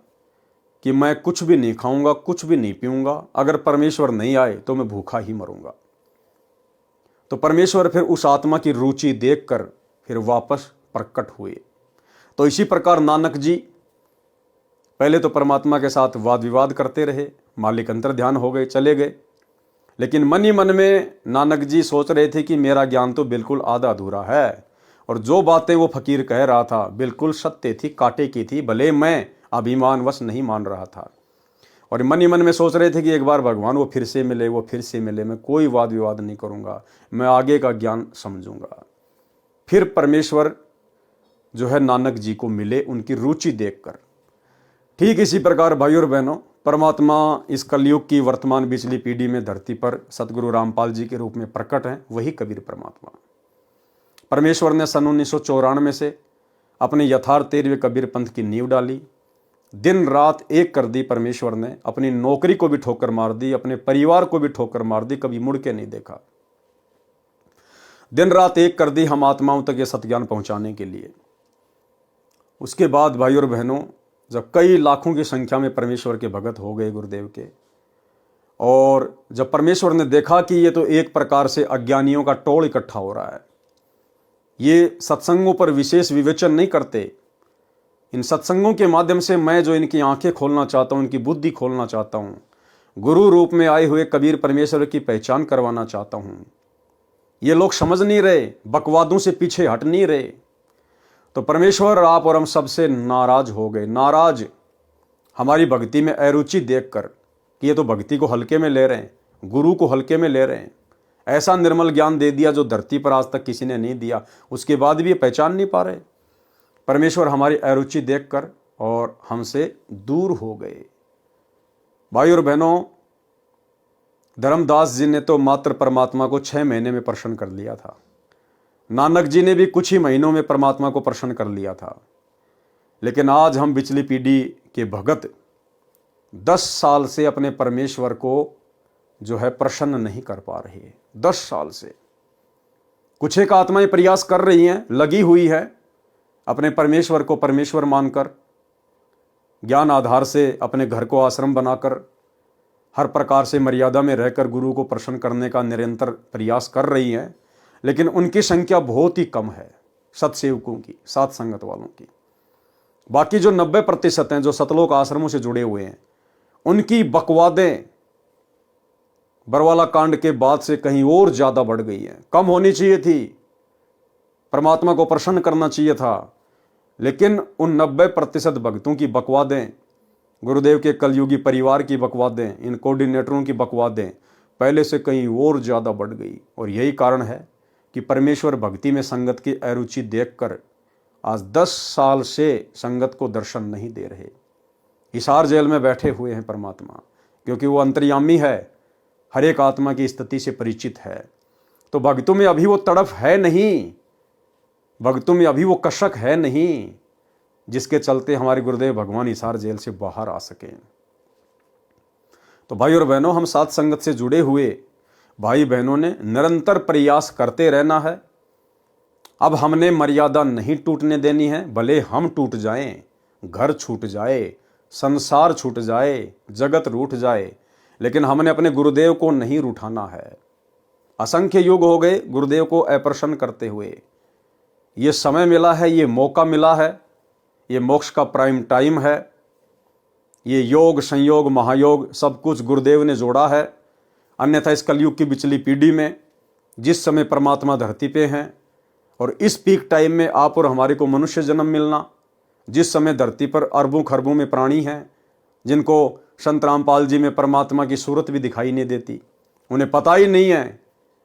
S1: कि मैं कुछ भी नहीं खाऊंगा, कुछ भी नहीं पीऊंगा, अगर परमेश्वर नहीं आए तो मैं भूखा ही मरूंगा। तो परमेश्वर फिर उस आत्मा की रुचि देखकर फिर वापस प्रकट हुए। तो इसी प्रकार नानक जी पहले तो परमात्मा के साथ वाद विवाद करते रहे, मालिक अंतर्ध्यान हो गए, चले गए। लेकिन मन ही मन में नानक जी सोच रहे थे कि मेरा ज्ञान तो बिल्कुल आधा अधूरा है, और जो बातें वो फकीर कह रहा था बिल्कुल सत्य थी, कांटे की थी, भले मैं अभिमानवश नहीं मान रहा था। और मन ही मन में सोच रहे थे कि एक बार भगवान वो फिर से मिले, वो फिर से मिले, मैं कोई वाद विवाद नहीं करूंगा, मैं आगे का ज्ञान समझूंगा। फिर परमेश्वर जो है नानक जी को मिले, उनकी रुचि देखकर। ठीक इसी प्रकार भाई और बहनों, परमात्मा इस कलयुग की वर्तमान पिछली पीढ़ी में धरती पर सतगुरु रामपाल जी के रूप में प्रकट हैं, वही कबीर परमात्मा। परमेश्वर ने सन 1994 से अपने यथार्थ 13वें कबीर पंथ की नींव डाली। दिन रात एक कर दी परमेश्वर ने, अपनी नौकरी को भी ठोकर मार दी, अपने परिवार को भी ठोकर मार दी, कभी मुड़ के नहीं देखा। दिन रात एक कर दी हम आत्माओं तक ये सत्ज्ञान पहुंचाने के लिए। उसके बाद भाई और बहनों, जब कई लाखों की संख्या में परमेश्वर के भगत हो गए गुरुदेव के, और जब परमेश्वर ने देखा कि ये तो एक प्रकार से अज्ञानियों का टोल इकट्ठा हो रहा है, ये सत्संगों पर विशेष विवेचन नहीं करते, इन सत्संगों के माध्यम से मैं जो इनकी आंखें खोलना चाहता हूं, इनकी बुद्धि खोलना चाहता हूं, गुरु रूप में आए हुए कबीर परमेश्वर की पहचान करवाना चाहता हूं, ये लोग समझ नहीं रहे, बकवादों से पीछे हट नहीं रहे। तो परमेश्वर आप और हम सबसे नाराज हो गए। नाराज हमारी भक्ति में अरुचि देखकर कि ये तो भक्ति को हल्के में ले रहे हैं, गुरु को हल्के में ले रहे हैं। ऐसा निर्मल ज्ञान दे दिया जो धरती पर आज तक किसी ने नहीं दिया, उसके बाद भी ये पहचान नहीं पा रहे। परमेश्वर हमारी अरुचि देखकर और हमसे दूर हो गए। भाई और बहनों, धर्मदास जी ने तो मात्र परमात्मा को 6 महीने में प्रसन्न कर लिया था। नानक जी ने भी कुछ ही महीनों में परमात्मा को प्रसन्न कर लिया था। लेकिन आज हम पिछली पीढ़ी के भगत 10 साल से अपने परमेश्वर को जो है प्रसन्न नहीं कर पा रही है। 10 साल से कुछ एक आत्माएं प्रयास कर रही हैं, लगी हुई है अपने परमेश्वर को परमेश्वर मानकर, ज्ञान आधार से अपने घर को आश्रम बनाकर हर प्रकार से मर्यादा में रहकर गुरु को प्रसन्न करने का निरंतर प्रयास कर रही हैं, लेकिन उनकी संख्या बहुत ही कम है सत्सेवकों की, साथ संगत वालों की। बाकी जो 90% हैं जो सतलोक आश्रमों से जुड़े हुए हैं, उनकी बकवादें बरवाला कांड के बाद से कहीं और ज्यादा बढ़ गई हैं। कम होनी चाहिए थी, परमात्मा को प्रसन्न करना चाहिए था, लेकिन उन 90% भक्तों की बकवादें, गुरुदेव के कलयुगी परिवार की बकवादें, इन कोऑर्डिनेटरों की बकवादें पहले से कहीं और ज्यादा बढ़ गई। और यही कारण है कि परमेश्वर भक्ति में संगत की अरुचि देखकर आज 10 साल से संगत को दर्शन नहीं दे रहे। हिसार जेल में बैठे हुए हैं परमात्मा, क्योंकि वो अंतर्यामी है, हर एक आत्मा की स्थिति से परिचित है। तो भक्तों में अभी वो तड़फ है नहीं, भक्तों में अभी वो कशक है नहीं, जिसके चलते हमारे गुरुदेव भगवान हिसार जेल से बाहर आ सकें। तो भाई और बहनों, हम साथ संगत से जुड़े हुए भाई बहनों ने निरंतर प्रयास करते रहना है। अब हमने मर्यादा नहीं टूटने देनी है, भले हम टूट जाएं, घर छूट जाए, संसार छूट जाए, जगत रूठ जाए, लेकिन हमने अपने गुरुदेव को नहीं रूठाना है। असंख्य युग हो गए गुरुदेव को अप्रसन्न करते हुए। ये समय मिला है, ये मौका मिला है, ये मोक्ष का प्राइम टाइम है। ये योग संयोग महायोग सब कुछ गुरुदेव ने जोड़ा है। अन्यथा इस कलयुग की बिचली पीढ़ी में जिस समय परमात्मा धरती पे हैं और इस पीक टाइम में आप और हमारे को मनुष्य जन्म मिलना, जिस समय धरती पर अरबों खरबों में प्राणी हैं जिनको संत रामपाल जी में परमात्मा की सूरत भी दिखाई नहीं देती, उन्हें पता ही नहीं है,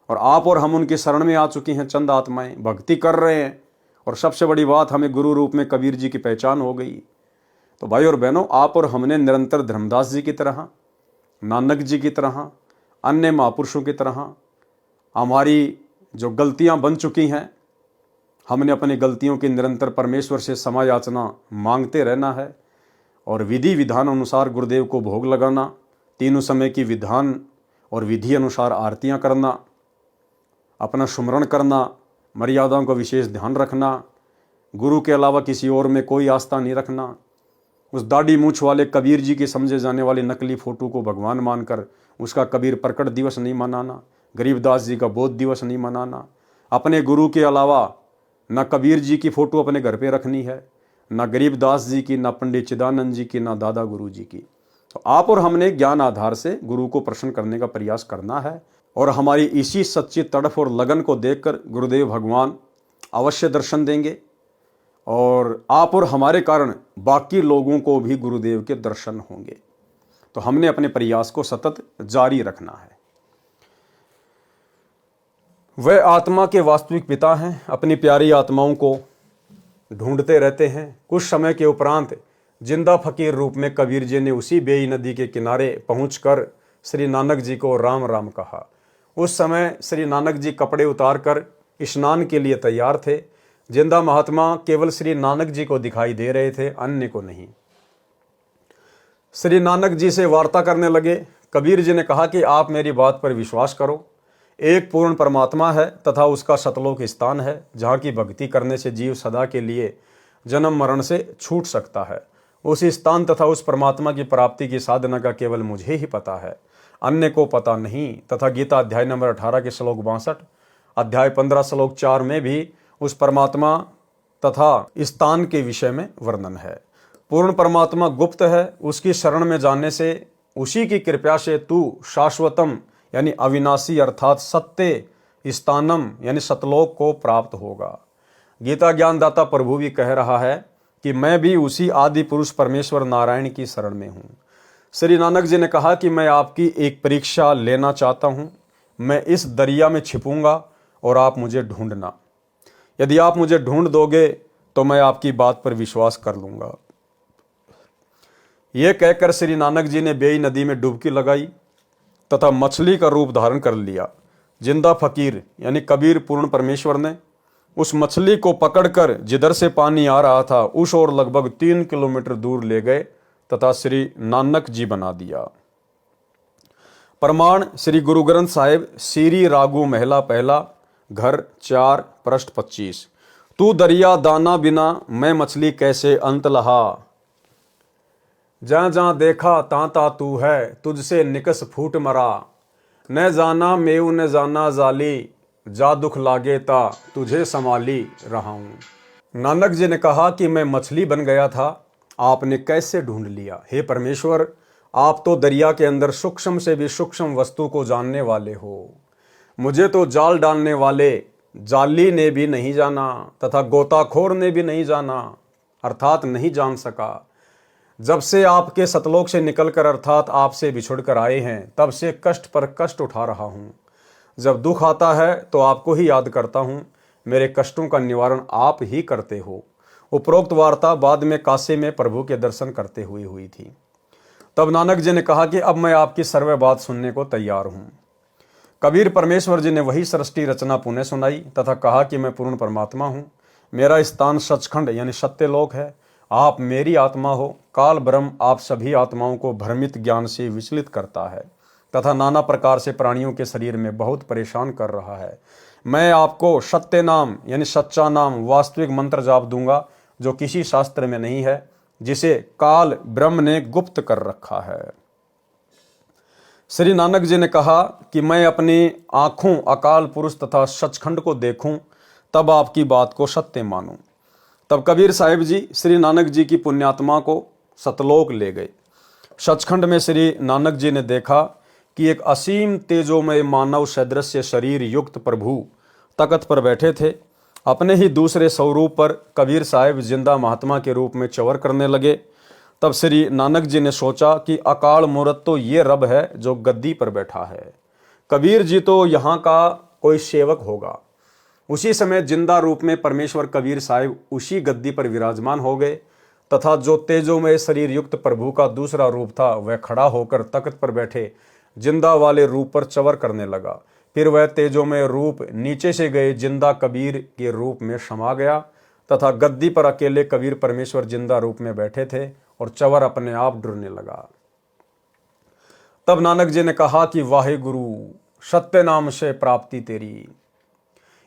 S1: और आप और हम उनकी शरण में आ चुकी हैं। चंद आत्माएं भक्ति कर रहे हैं, और सबसे बड़ी बात, हमें गुरु रूप में कबीर जी की पहचान हो गई। तो भाई और बहनों, आप और हमने निरंतर धर्मदास जी की तरह, नानक जी की तरह, अन्य महापुरुषों की तरह हमारी जो गलतियां बन चुकी हैं, हमने अपनी गलतियों की निरंतर परमेश्वर से क्षमा याचना मांगते रहना है, और विधि विधान अनुसार गुरुदेव को भोग लगाना, तीनों समय की विधान और विधि अनुसार आरतियां करना, अपना सुमरण करना, मर्यादाओं का विशेष ध्यान रखना, गुरु के अलावा किसी और में कोई आस्था नहीं रखना, उस दाढ़ी मूछ वाले कबीर जी के समझे जाने वाले नकली फोटो को भगवान मानकर उसका कबीर प्रकट दिवस नहीं मनाना, गरीबदास जी का बोध दिवस नहीं मनाना, अपने गुरु के अलावा न कबीर जी की फोटो अपने घर पे रखनी है, ना गरीबदास जी की, ना पंडित चिदानंद जी की, ना दादा गुरु जी की। तो आप और हमने ज्ञान आधार से गुरु को प्रसन्न करने का प्रयास करना है, और हमारी इसी सच्ची तड़फ और लगन को देखकर गुरुदेव भगवान अवश्य दर्शन देंगे, और आप और हमारे कारण बाकी लोगों को भी गुरुदेव के दर्शन होंगे। तो हमने अपने प्रयास को सतत जारी रखना है। वह आत्मा के वास्तविक पिता हैं, अपनी प्यारी आत्माओं को ढूंढते रहते हैं। कुछ समय के उपरांत जिंदा फकीर रूप में कबीर जी ने उसी बेई नदी के किनारे पहुंचकर श्री नानक जी को राम राम कहा। उस समय श्री नानक जी कपड़े उतारकर स्नान के लिए तैयार थे। जिंदा महात्मा केवल श्री नानक जी को दिखाई दे रहे थे, अन्य को नहीं। श्री नानक जी से वार्ता करने लगे। कबीर जी ने कहा कि आप मेरी बात पर विश्वास करो, एक पूर्ण परमात्मा है तथा उसका सतलोक स्थान है, जहाँ की भक्ति करने से जीव सदा के लिए जन्म मरण से छूट सकता है। उस स्थान तथा उस परमात्मा की प्राप्ति की साधना का केवल मुझे ही पता है, अन्य को पता नहीं। तथा गीता अध्याय नंबर 18 के श्लोक 62, अध्याय 15 श्लोक 4 में भी उस परमात्मा तथा स्थान के विषय में वर्णन है। पूर्ण परमात्मा गुप्त है, उसकी शरण में जाने से, उसी की कृपा से तू शाश्वतम यानी अविनाशी अर्थात सत्य स्थानम यानी सतलोक को प्राप्त होगा। गीता ज्ञानदाता प्रभु भी कह रहा है कि मैं भी उसी आदि पुरुष परमेश्वर नारायण की शरण में हूँ। श्री नानक जी ने कहा कि मैं आपकी एक परीक्षा लेना चाहता हूँ, मैं इस दरिया में छिपूंगा और आप मुझे ढूंढना। यदि आप मुझे ढूंढ दोगे तो मैं आपकी बात पर विश्वास कर लूँगा। यह कहकर श्री नानक जी ने बेई नदी में डुबकी लगाई तथा मछली का रूप धारण कर लिया। जिंदा फकीर यानी कबीर पूर्ण परमेश्वर ने उस मछली को पकड़कर जिधर से पानी आ रहा था उस ओर लगभग 3 किलोमीटर दूर ले गए तथा श्री नानक जी बना दिया। प्रमाण श्री गुरु ग्रंथ साहिब, सीरी रागू महला पहला, घर 4 पृष्ठ 25। तू दरिया दाना बिना मैं मछली कैसे अंत लहा, जहाँ जहाँ देखा ता ता तू है, तुझसे निकस फूट मरा, न जाना मेऊ न जाना जाली, जा दुख लागे ता तुझे संभाली रहा हूँ। नानक जी ने कहा कि मैं मछली बन गया था, आपने कैसे ढूंढ लिया। हे परमेश्वर, आप तो दरिया के अंदर सूक्ष्म से भी सूक्ष्म वस्तु को जानने वाले हो। मुझे तो जाल डालने वाले जाली ने भी नहीं जाना तथा गोताखोर ने भी नहीं जाना, अर्थात नहीं जान सका। जब से आपके सतलोक से निकलकर अर्थात आपसे बिछुड़कर आए हैं, तब से कष्ट पर कष्ट उठा रहा हूँ। जब दुख आता है तो आपको ही याद करता हूँ, मेरे कष्टों का निवारण आप ही करते हो। उपरोक्त वार्ता बाद में काशी में प्रभु के दर्शन करते हुए हुई थी। तब नानक जी ने कहा कि अब मैं आपकी सर्व बात सुनने को तैयार हूँ। कबीर परमेश्वर जी ने वही सृष्टि रचना पुनः सुनाई तथा कहा कि मैं पूर्ण परमात्मा हूँ। मेरा स्थान सचखंड यानी सत्यलोक है। आप मेरी आत्मा हो। काल ब्रह्म आप सभी आत्माओं को भ्रमित ज्ञान से विचलित करता है तथा नाना प्रकार से प्राणियों के शरीर में बहुत परेशान कर रहा है। मैं आपको सत्य नाम यानी सच्चा नाम, वास्तविक मंत्र जाप दूंगा जो किसी शास्त्र में नहीं है, जिसे काल ब्रह्म ने गुप्त कर रखा है। श्री नानक जी ने कहा कि मैं अपनी आंखों अकाल पुरुष तथा सचखंड को देखूं, तब आपकी बात को सत्य मानूं। तब कबीर साहिब जी श्री नानक जी की पुण्यात्मा को सतलोक ले गए। सचखंड में श्री नानक जी ने देखा कि एक असीम तेजोमय मानव सदृश्य शरीर युक्त प्रभु तख्त पर बैठे थे। अपने ही दूसरे स्वरूप पर कबीर साहिब जिंदा महात्मा के रूप में चवर करने लगे। तब श्री नानक जी ने सोचा कि अकाल मूर्त तो ये रब है जो गद्दी पर बैठा है, कबीर जी तो यहाँ का कोई सेवक होगा। उसी समय जिंदा रूप में परमेश्वर कबीर साहिब उसी गद्दी पर विराजमान हो गए तथा जो तेजोमय शरीर युक्त प्रभु का दूसरा रूप था वह खड़ा होकर तख्त पर बैठे जिंदा वाले रूप पर चवर करने लगा। फिर वह तेजोमय रूप नीचे से गए जिंदा कबीर के रूप में समा गया तथा गद्दी पर अकेले कबीर परमेश्वर जिंदा रूप में बैठे थे और चवर अपने आप डुरने लगा। तब नानक जी ने कहा कि वाहे गुरु, सत्य नाम से प्राप्ति तेरी।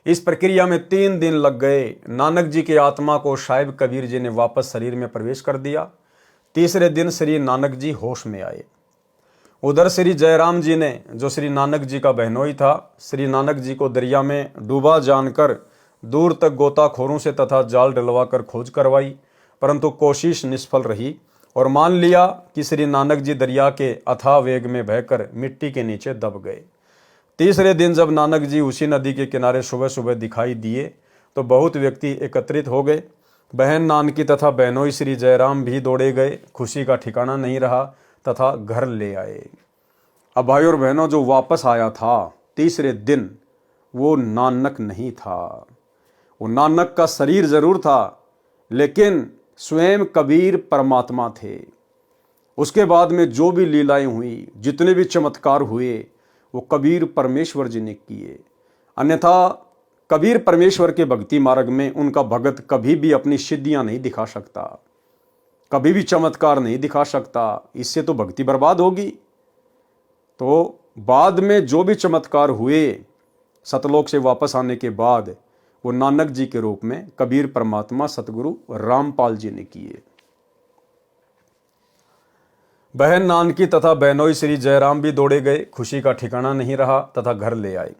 S1: इस प्रक्रिया में 3 दिन लग गए। नानक जी की आत्मा को साहिब कबीर जी ने वापस शरीर में प्रवेश कर दिया। तीसरे दिन श्री नानक जी होश में आए। उधर श्री जयराम जी ने, जो श्री नानक जी का बहनोई था, श्री नानक जी को दरिया में डूबा जानकर दूर तक गोताखोरों से तथा जाल डलवा कर खोज करवाई, परंतु कोशिश निष्फल रही और मान लिया कि श्री नानक जी दरिया के अथाह वेग में बहकर मिट्टी के नीचे दब गए। तीसरे दिन जब नानक जी उसी नदी के किनारे सुबह सुबह दिखाई दिए तो बहुत व्यक्ति एकत्रित हो गए। बहन नानकी तथा बहनोई श्री जयराम भी दौड़े गए। खुशी का ठिकाना नहीं रहा तथा घर ले आए। अब भाई और बहनों, जो वापस आया था तीसरे दिन, वो नानक नहीं था। वो नानक का शरीर जरूर था, लेकिन स्वयं कबीर परमात्मा थे। उसके बाद में जो भी लीलाएं हुई, जितने भी चमत्कार हुए, वो कबीर परमेश्वर जी ने किए। अन्यथा कबीर परमेश्वर के भक्ति मार्ग में उनका भगत कभी भी अपनी सिद्धियां नहीं दिखा सकता, कभी भी चमत्कार नहीं दिखा सकता। इससे तो भक्ति बर्बाद होगी। तो बाद में जो भी चमत्कार हुए सतलोक से वापस आने के बाद, वो नानक जी के रूप में कबीर परमात्मा सतगुरु रामपाल जी ने किए। बहन नानकी तथा बहनोई श्री जयराम भी दौड़े गए। खुशी का ठिकाना नहीं रहा तथा घर ले आए।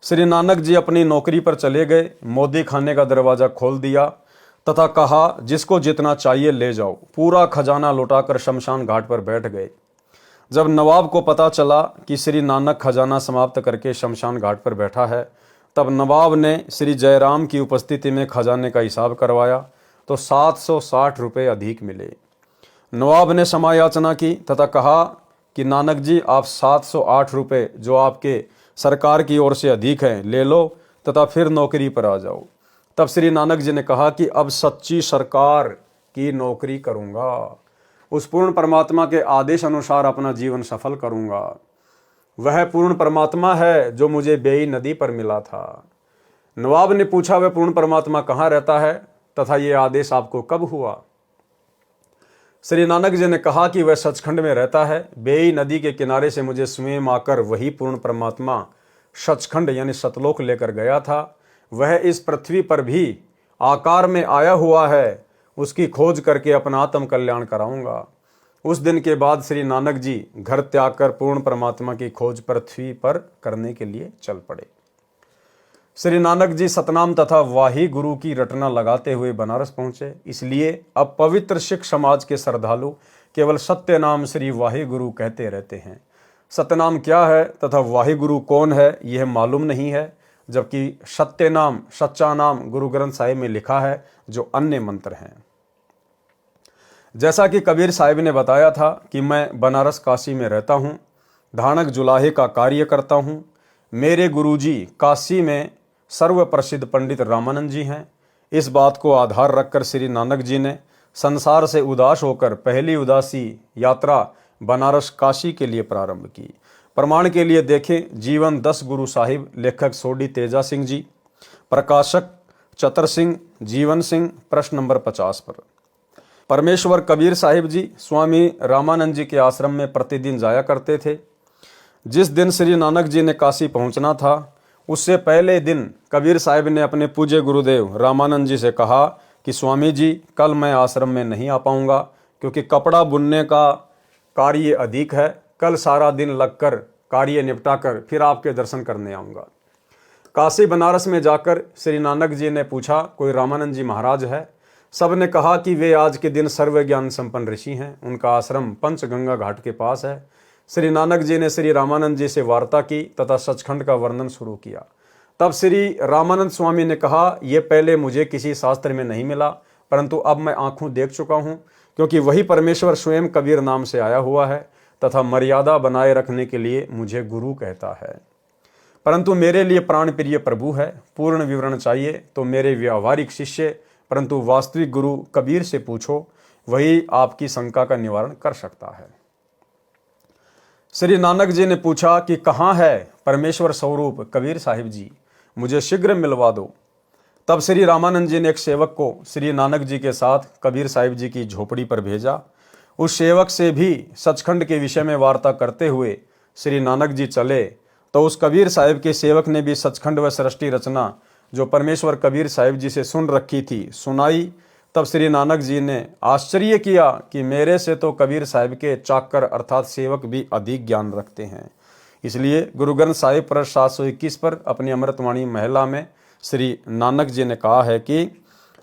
S1: श्री नानक जी अपनी नौकरी पर चले गए। मोदी खाने का दरवाजा खोल दिया तथा कहा, जिसको जितना चाहिए ले जाओ। पूरा खजाना लौटाकर शमशान घाट पर बैठ गए। जब नवाब को पता चला कि श्री नानक खजाना समाप्त करके शमशान घाट पर बैठा है, तब नवाब ने श्री जयराम की उपस्थिति में खजाने का हिसाब करवाया तो 760 रुपये अधिक मिले। नवाब ने क्षमा याचना की तथा कहा कि नानक जी, आप 708 रुपये जो आपके सरकार की ओर से अधिक हैं ले लो तथा फिर नौकरी पर आ जाओ। तब श्री नानक जी ने कहा कि अब सच्ची सरकार की नौकरी करूँगा, उस पूर्ण परमात्मा के आदेश अनुसार अपना जीवन सफल करूँगा। वह पूर्ण परमात्मा है जो मुझे बेई नदी पर मिला था। नवाब ने पूछा, वह पूर्ण परमात्मा कहाँ रहता है तथा ये आदेश आपको कब हुआ? श्री नानक जी ने कहा कि वह सचखंड में रहता है। बेई नदी के किनारे से मुझे स्वयं आकर वही पूर्ण परमात्मा सचखंड यानी सतलोक लेकर गया था। वह इस पृथ्वी पर भी आकार में आया हुआ है। उसकी खोज करके अपना आत्म कल्याण कराऊंगा। उस दिन के बाद श्री नानक जी घर त्याग कर पूर्ण परमात्मा की खोज पृथ्वी पर करने के लिए चल पड़े। श्री नानक जी सतनाम तथा वाही गुरु की रटना लगाते हुए बनारस पहुंचे। इसलिए अब पवित्र सिख समाज के श्रद्धालु केवल सत्य नाम श्री वाही गुरु कहते रहते हैं। सतनाम क्या है तथा वाही गुरु कौन है यह मालूम नहीं है, जबकि सत्य नाम सच्चा नाम गुरु ग्रंथ साहिब में लिखा है जो अन्य मंत्र हैं। जैसा कि कबीर साहिब ने बताया था कि मैं बनारस काशी में रहता हूँ, धानक जुलाहे का कार्य करता हूँ। मेरे गुरुजी काशी में सर्व प्रसिद्ध पंडित रामानंद जी हैं। इस बात को आधार रखकर श्री नानक जी ने संसार से उदास होकर पहली उदासी यात्रा बनारस काशी के लिए प्रारंभ की। प्रमाण के लिए देखें जीवन 10 गुरु साहिब, लेखक सोडी तेजा सिंह जी, प्रकाशक चतर सिंह जीवन सिंह, प्रश्न नंबर 50 पर। परमेश्वर कबीर साहिब जी स्वामी रामानंद जी के आश्रम में प्रतिदिन जाया करते थे। जिस दिन श्री नानक जी ने काशी पहुंचना था उससे पहले दिन कबीर साहिब ने अपने पूज्य गुरुदेव रामानंद जी से कहा कि स्वामी जी कल मैं आश्रम में नहीं आ पाऊंगा क्योंकि कपड़ा बुनने का कार्य अधिक है। कल सारा दिन लगकर कार्य निपटा कर फिर आपके दर्शन करने आऊँगा। काशी बनारस में जाकर श्री नानक जी ने पूछा कोई रामानंद जी महाराज है? सब ने कहा कि वे आज के दिन सर्व ज्ञान संपन्न ऋषि हैं। उनका आश्रम पंचगंगा घाट के पास है। श्री नानक जी ने श्री रामानंद जी से वार्ता की तथा सचखंड का वर्णन शुरू किया। तब श्री रामानंद स्वामी ने कहा ये पहले मुझे किसी शास्त्र में नहीं मिला, परंतु अब मैं आंखों देख चुका हूँ, क्योंकि वही परमेश्वर स्वयं कबीर नाम से आया हुआ है तथा मर्यादा बनाए रखने के लिए मुझे गुरु कहता है। परंतु मेरे लिए प्राण प्रिय प्रभु है। पूर्ण विवरण चाहिए तो मेरे व्यावहारिक शिष्य परंतु वास्तविक गुरु कबीर से पूछो, वही आपकी शंका का निवारण कर सकता है। श्री नानक जी ने पूछा कि कहाँ है परमेश्वर स्वरूप कबीर साहिब जी, मुझे शीघ्र मिलवा दो। तब श्री रामानंद जी ने एक सेवक को श्री नानक जी के साथ कबीर साहिब जी की झोपड़ी पर भेजा। उस सेवक से भी सचखंड के विषय में वार्ता करते हुए श्री नानक जी चले तो उस कबीर साहिब के सेवक ने भी सचखंड व सृष्टि रचना जो परमेश्वर कबीर साहिब जी से सुन रखी थी सुनाई। तब श्री नानक जी ने आश्चर्य किया कि मेरे से तो कबीर साहिब के चाकर अर्थात सेवक भी अधिक ज्ञान रखते हैं। इसलिए गुरु ग्रंथ साहिब पर 721 पर अपनी अमृतवाणी महिला में श्री नानक जी ने कहा है कि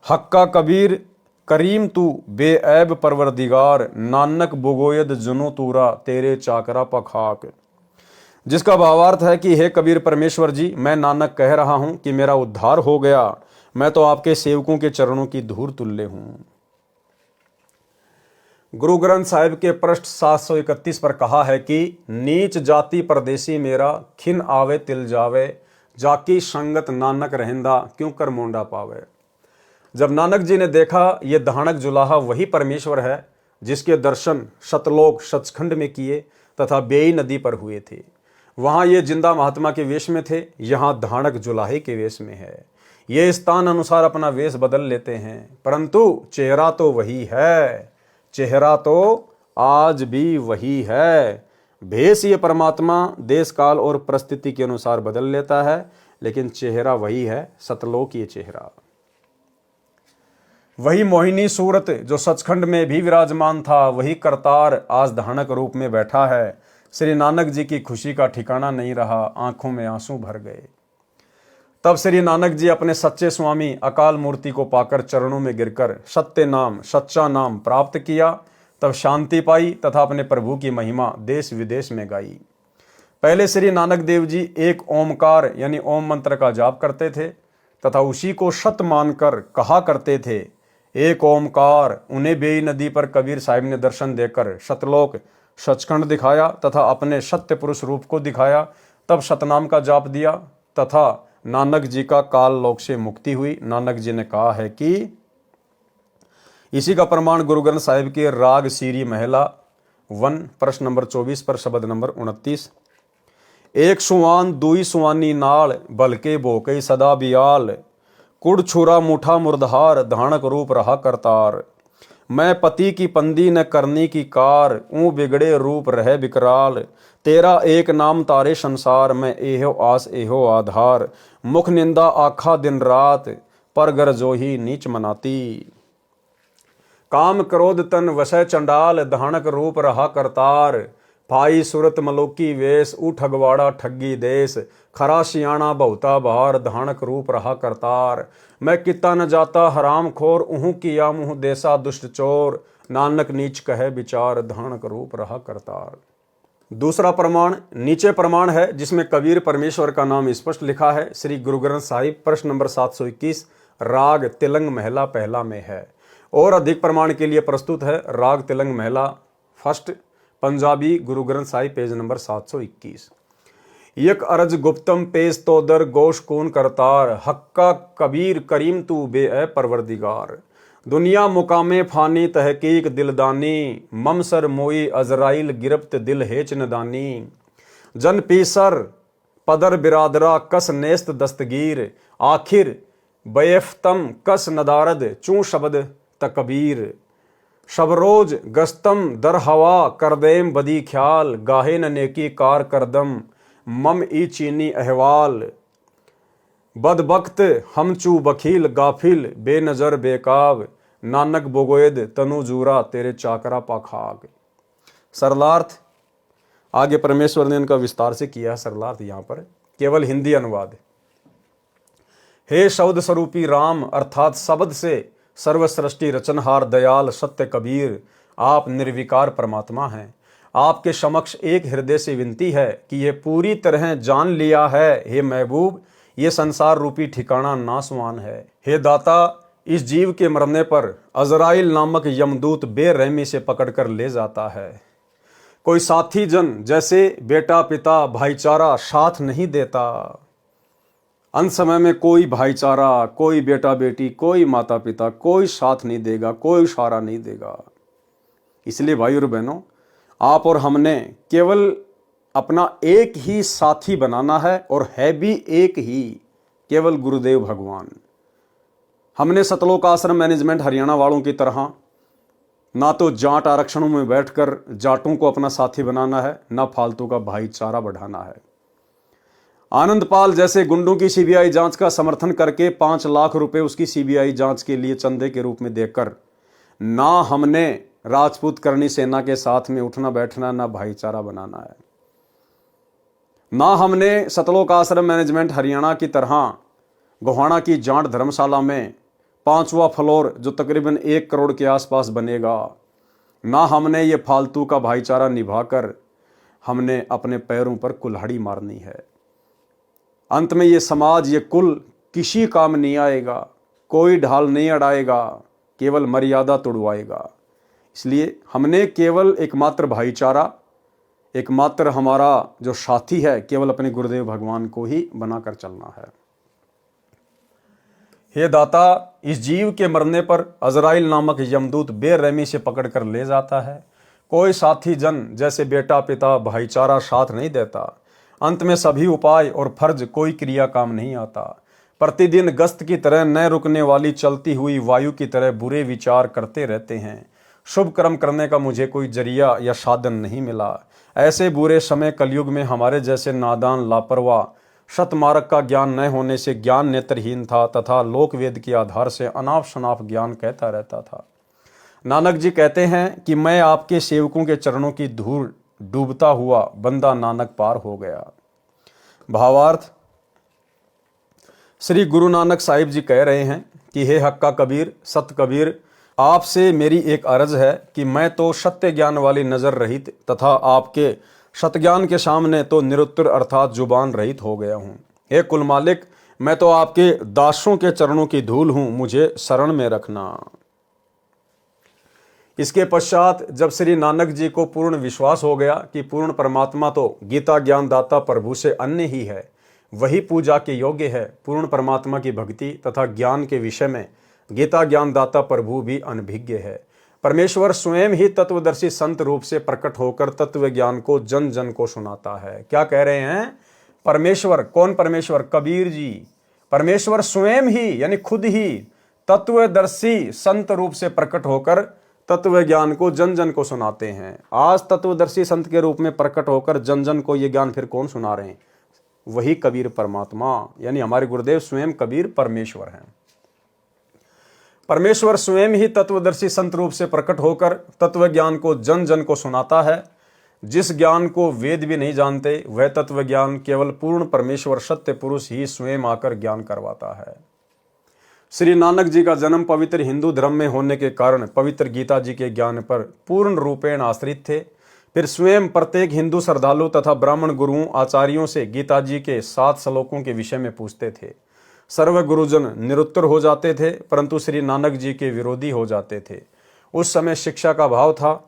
S1: हक्का कबीर करीम तू बेऐब परवरदिगार, नानक बुगोयद जुनो तूरा तेरे चाकरा पखाक। जिसका भावार्थ है कि हे कबीर परमेश्वर जी, मैं नानक कह रहा हूं कि मेरा उद्धार हो गया, मैं तो आपके सेवकों के चरणों की धूल तुल्य हूं। गुरु ग्रंथ साहिब के पृष्ठ 731 पर कहा है कि नीच जाति परदेसी मेरा, खिन आवे तिल जावे, जाकी संगत नानक रहंदा क्यों कर मोंडा पावे। जब नानक जी ने देखा ये धानक जुलाहा वही परमेश्वर है जिसके दर्शन सतलोक सचखंड में किए तथा बेई नदी पर हुए थे, वहां ये जिंदा महात्मा के वेश में थे, यहां धानक जुलाहे के वेश में है। ये स्थान अनुसार अपना वेश बदल लेते हैं, परंतु चेहरा तो वही है, चेहरा तो आज भी वही है। भेष ये परमात्मा देश काल और परिस्थिति के अनुसार बदल लेता है, लेकिन चेहरा वही है, सतलोक ये चेहरा। वही मोहिनी सूरत जो सचखंड में भी विराजमान था, वही करतार आज धानक रूप में बैठा है। श्री नानक जी की खुशी का ठिकाना नहीं रहा, आंखों में आंसू भर गए। तब श्री नानक जी अपने सच्चे स्वामी अकाल मूर्ति को पाकर चरणों में गिरकर सत्य नाम सच्चा नाम प्राप्त किया। तब शांति पाई तथा अपने प्रभु की महिमा देश विदेश में गाई। पहले श्री नानक देव जी एक ओमकार यानी ओम मंत्र का जाप करते थे तथा उसी को सत मानकर कहा करते थे, एक ओमकार। उन्हें बेई नदी पर कबीर साहिब ने दर्शन देकर सतलोक सचखंड दिखाया तथा अपने सत्य पुरुष रूप को दिखाया। तब सतनाम का जाप दिया तथा नानक जी का काल लोक से मुक्ति हुई। नानक जी ने कहा है कि इसी का प्रमाण गुरु ग्रंथ साहिब के राग सीरी महिला 1 प्रश्न नंबर 24 पर शब्द नंबर 29। एक सुवान दुई सुवानी नाल, बलके भोके सदा बियाल, कुड़ छुरा मुठा मुर्दहार, धानक रूप रहा करतार। मैं पति की पंदी न करनी की कार, ऊँ बिगड़े रूप रहे विकराल। तेरा एक नाम तारे संसार में, एहो आस एहो आधार। मुख निंदा आखा दिन रात, पर गर जो ही नीच मनाती। काम क्रोध तन वसै चंडाल, धानक रूप रहा करतार। भाई सुरत मलोकी वेश, उठ अगवाड़ा ठगी देश। खरा सियाणा बहुता बहार, धानक रूप रहा करतार। मैं किता न जाता हराम खोर, उहू किया मुँह देसा दुष्ट चोर। नानक नीच कहे विचार, धानक रूप रहा करतार। दूसरा प्रमाण नीचे प्रमाण है जिसमें कबीर परमेश्वर का नाम स्पष्ट लिखा है। श्री गुरु ग्रंथ साहिब प्रश्न नंबर 721 राग तिलंग महला पहला में है। और अधिक प्रमाण के लिए प्रस्तुत है राग तिलंग महला first Punjabi Guru Granth Sahib page number 721। यक अर्ज गुप्तम पेश तो दर गोश कौन करतार, हक्का कबीर करीम तू बे ए परवरदिगार। दुनिया मुकामे फानी तहकीक दिलदानी, ममसर मोई अजराइल गिरफ्त दिल हेच नदानी। जन पीसर पदर बिरादरा कस नेस्त दस्तगीर, आखिर बैफ्तम कस नदारद चूं शब्द तकबीर। शबरोज गस्तम दर हवा करदेम बदी ख्याल, गाहे न नेकी कार करदम मम ई चीनी अहवाल। बदबख्त हम चू बखील गाफिल बेनजर बेकाब, नानक बोगोयद तनु जूरा तेरे चाकरा पाखाग। सरलार्थ आगे परमेश्वर ने इनका विस्तार से किया है। सरलार्थ यहाँ पर केवल हिंदी अनुवाद। हे शब्द स्वरूपी राम अर्थात शब्द से सर्व सृष्टि रचनहार दयाल सत्य कबीर, आप निर्विकार परमात्मा हैं। आपके समक्ष एक हृदय से विनती है कि ये पूरी तरह जान लिया है हे महबूब, ये संसार रूपी ठिकाना नासवान है। हे दाता, इस जीव के मरने पर अजराइल नामक यमदूत बेरहमी से पकड़कर ले जाता है। कोई साथी जन जैसे बेटा पिता भाईचारा साथ नहीं देता। अंत समय में कोई भाईचारा, कोई बेटा बेटी, कोई माता पिता, कोई साथ नहीं देगा, कोई सहारा नहीं देगा। इसलिए भाई और बहनों, आप और हमने केवल अपना एक ही साथी बनाना है और है भी एक ही, केवल गुरुदेव भगवान। हमने सतलोक आश्रम मैनेजमेंट हरियाणा वालों की तरह ना तो जाट आरक्षणों में बैठकर जाटों को अपना साथी बनाना है, ना फालतू का भाईचारा बढ़ाना है। आनंदपाल जैसे गुंडों की सीबीआई जांच का समर्थन करके 5 लाख रुपए उसकी सीबीआई जांच के लिए चंदे के रूप में देकर ना हमने राजपूत करनी सेना के साथ में उठना बैठना, ना भाईचारा बनाना है। ना हमने सतलोक आश्रम मैनेजमेंट हरियाणा की तरह गोहाना की जाट धर्मशाला में 5वां फ्लोर जो तकरीबन 1 करोड़ के आसपास बनेगा, ना हमने ये फालतू का भाईचारा निभाकर हमने अपने पैरों पर कुल्हाड़ी मारनी है। अंत में ये समाज, ये कुल किसी काम नहीं आएगा, कोई ढाल नहीं अड़ाएगा, केवल मर्यादा तोड़वाएगा। इसलिए हमने केवल एकमात्र भाईचारा, एकमात्र हमारा जो साथी है, केवल अपने गुरुदेव भगवान को ही बनाकर चलना है। हे दाता, इस जीव के मरने पर अजराइल नामक यमदूत बेरहमी से पकड़कर ले जाता है। कोई साथी जन जैसे बेटा पिता भाईचारा साथ नहीं देता। अंत में सभी उपाय और फर्ज कोई क्रिया काम नहीं आता। प्रतिदिन गश्त की तरह न रुकने वाली चलती हुई वायु की तरह बुरे विचार करते रहते हैं। शुभ कर्म करने का मुझे कोई जरिया या साधन नहीं मिला। ऐसे बुरे समय कलयुग में हमारे जैसे नादान लापरवाह शतमार्ग का ज्ञान न होने से ज्ञान नेत्रहीन था तथा लोकवेद के आधार से अनाप शनाप ज्ञान कहता रहता था। नानक जी कहते हैं कि मैं आपके सेवकों के चरणों की धूल डूबता हुआ बंदा नानक पार हो गया। भावार्थ, श्री गुरु नानक साहिब जी कह रहे हैं कि हे हक्का कबीर, सत कबीर, आपसे मेरी एक अर्ज है कि मैं तो सत्य ज्ञान वाली नजर रहित तथा आपके सतज्ञान के सामने तो निरुत्तर अर्थात जुबान रहित हो गया हूँ। हे कुल मालिक, मैं तो आपके दासों के चरणों की धूल हूँ, मुझे शरण में रखना। इसके पश्चात जब श्री नानक जी को पूर्ण विश्वास हो गया कि पूर्ण परमात्मा तो गीता ज्ञानदाता प्रभु से अन्य ही है, वही पूजा के योग्य है, पूर्ण परमात्मा की भक्ति तथा ज्ञान के विषय में गीता ज्ञानदाता प्रभु भी अनभिज्ञ है। परमेश्वर स्वयं ही तत्वदर्शी संत रूप से प्रकट होकर तत्व ज्ञान को जन जन को सुनाता है। क्या कह रहे हैं? परमेश्वर, कौन परमेश्वर? कबीर जी। परमेश्वर स्वयं ही यानी खुद ही तत्वदर्शी संत रूप से प्रकट होकर तत्व ज्ञान को जन जन को सुनाते हैं। आज तत्वदर्शी संत के रूप में प्रकट होकर जन जन को ये ज्ञान फिर कौन सुना रहे हैं? वही कबीर परमात्मा, यानी हमारे गुरुदेव स्वयं कबीर परमेश्वर हैं। परमेश्वर स्वयं ही तत्वदर्शी संत रूप से प्रकट होकर तत्व ज्ञान को जन जन को सुनाता है। जिस ज्ञान को वेद भी नहीं जानते, वह तत्व ज्ञान केवल पूर्ण परमेश्वर सत्य पुरुष ही स्वयं आकर ज्ञान करवाता है। श्री नानक जी का जन्म पवित्र हिंदू धर्म में होने के कारण पवित्र गीता जी के ज्ञान पर पूर्ण रूपेण आश्रित थे। फिर स्वयं प्रत्येक हिंदू श्रद्धालु तथा ब्राह्मण गुरुओं आचार्यों से गीता जी के 7 श्लोकों के विषय में पूछते थे। सर्व गुरुजन निरुत्तर हो जाते थे, परंतु श्री नानक जी के विरोधी हो जाते थे। उस समय शिक्षा का भाव था।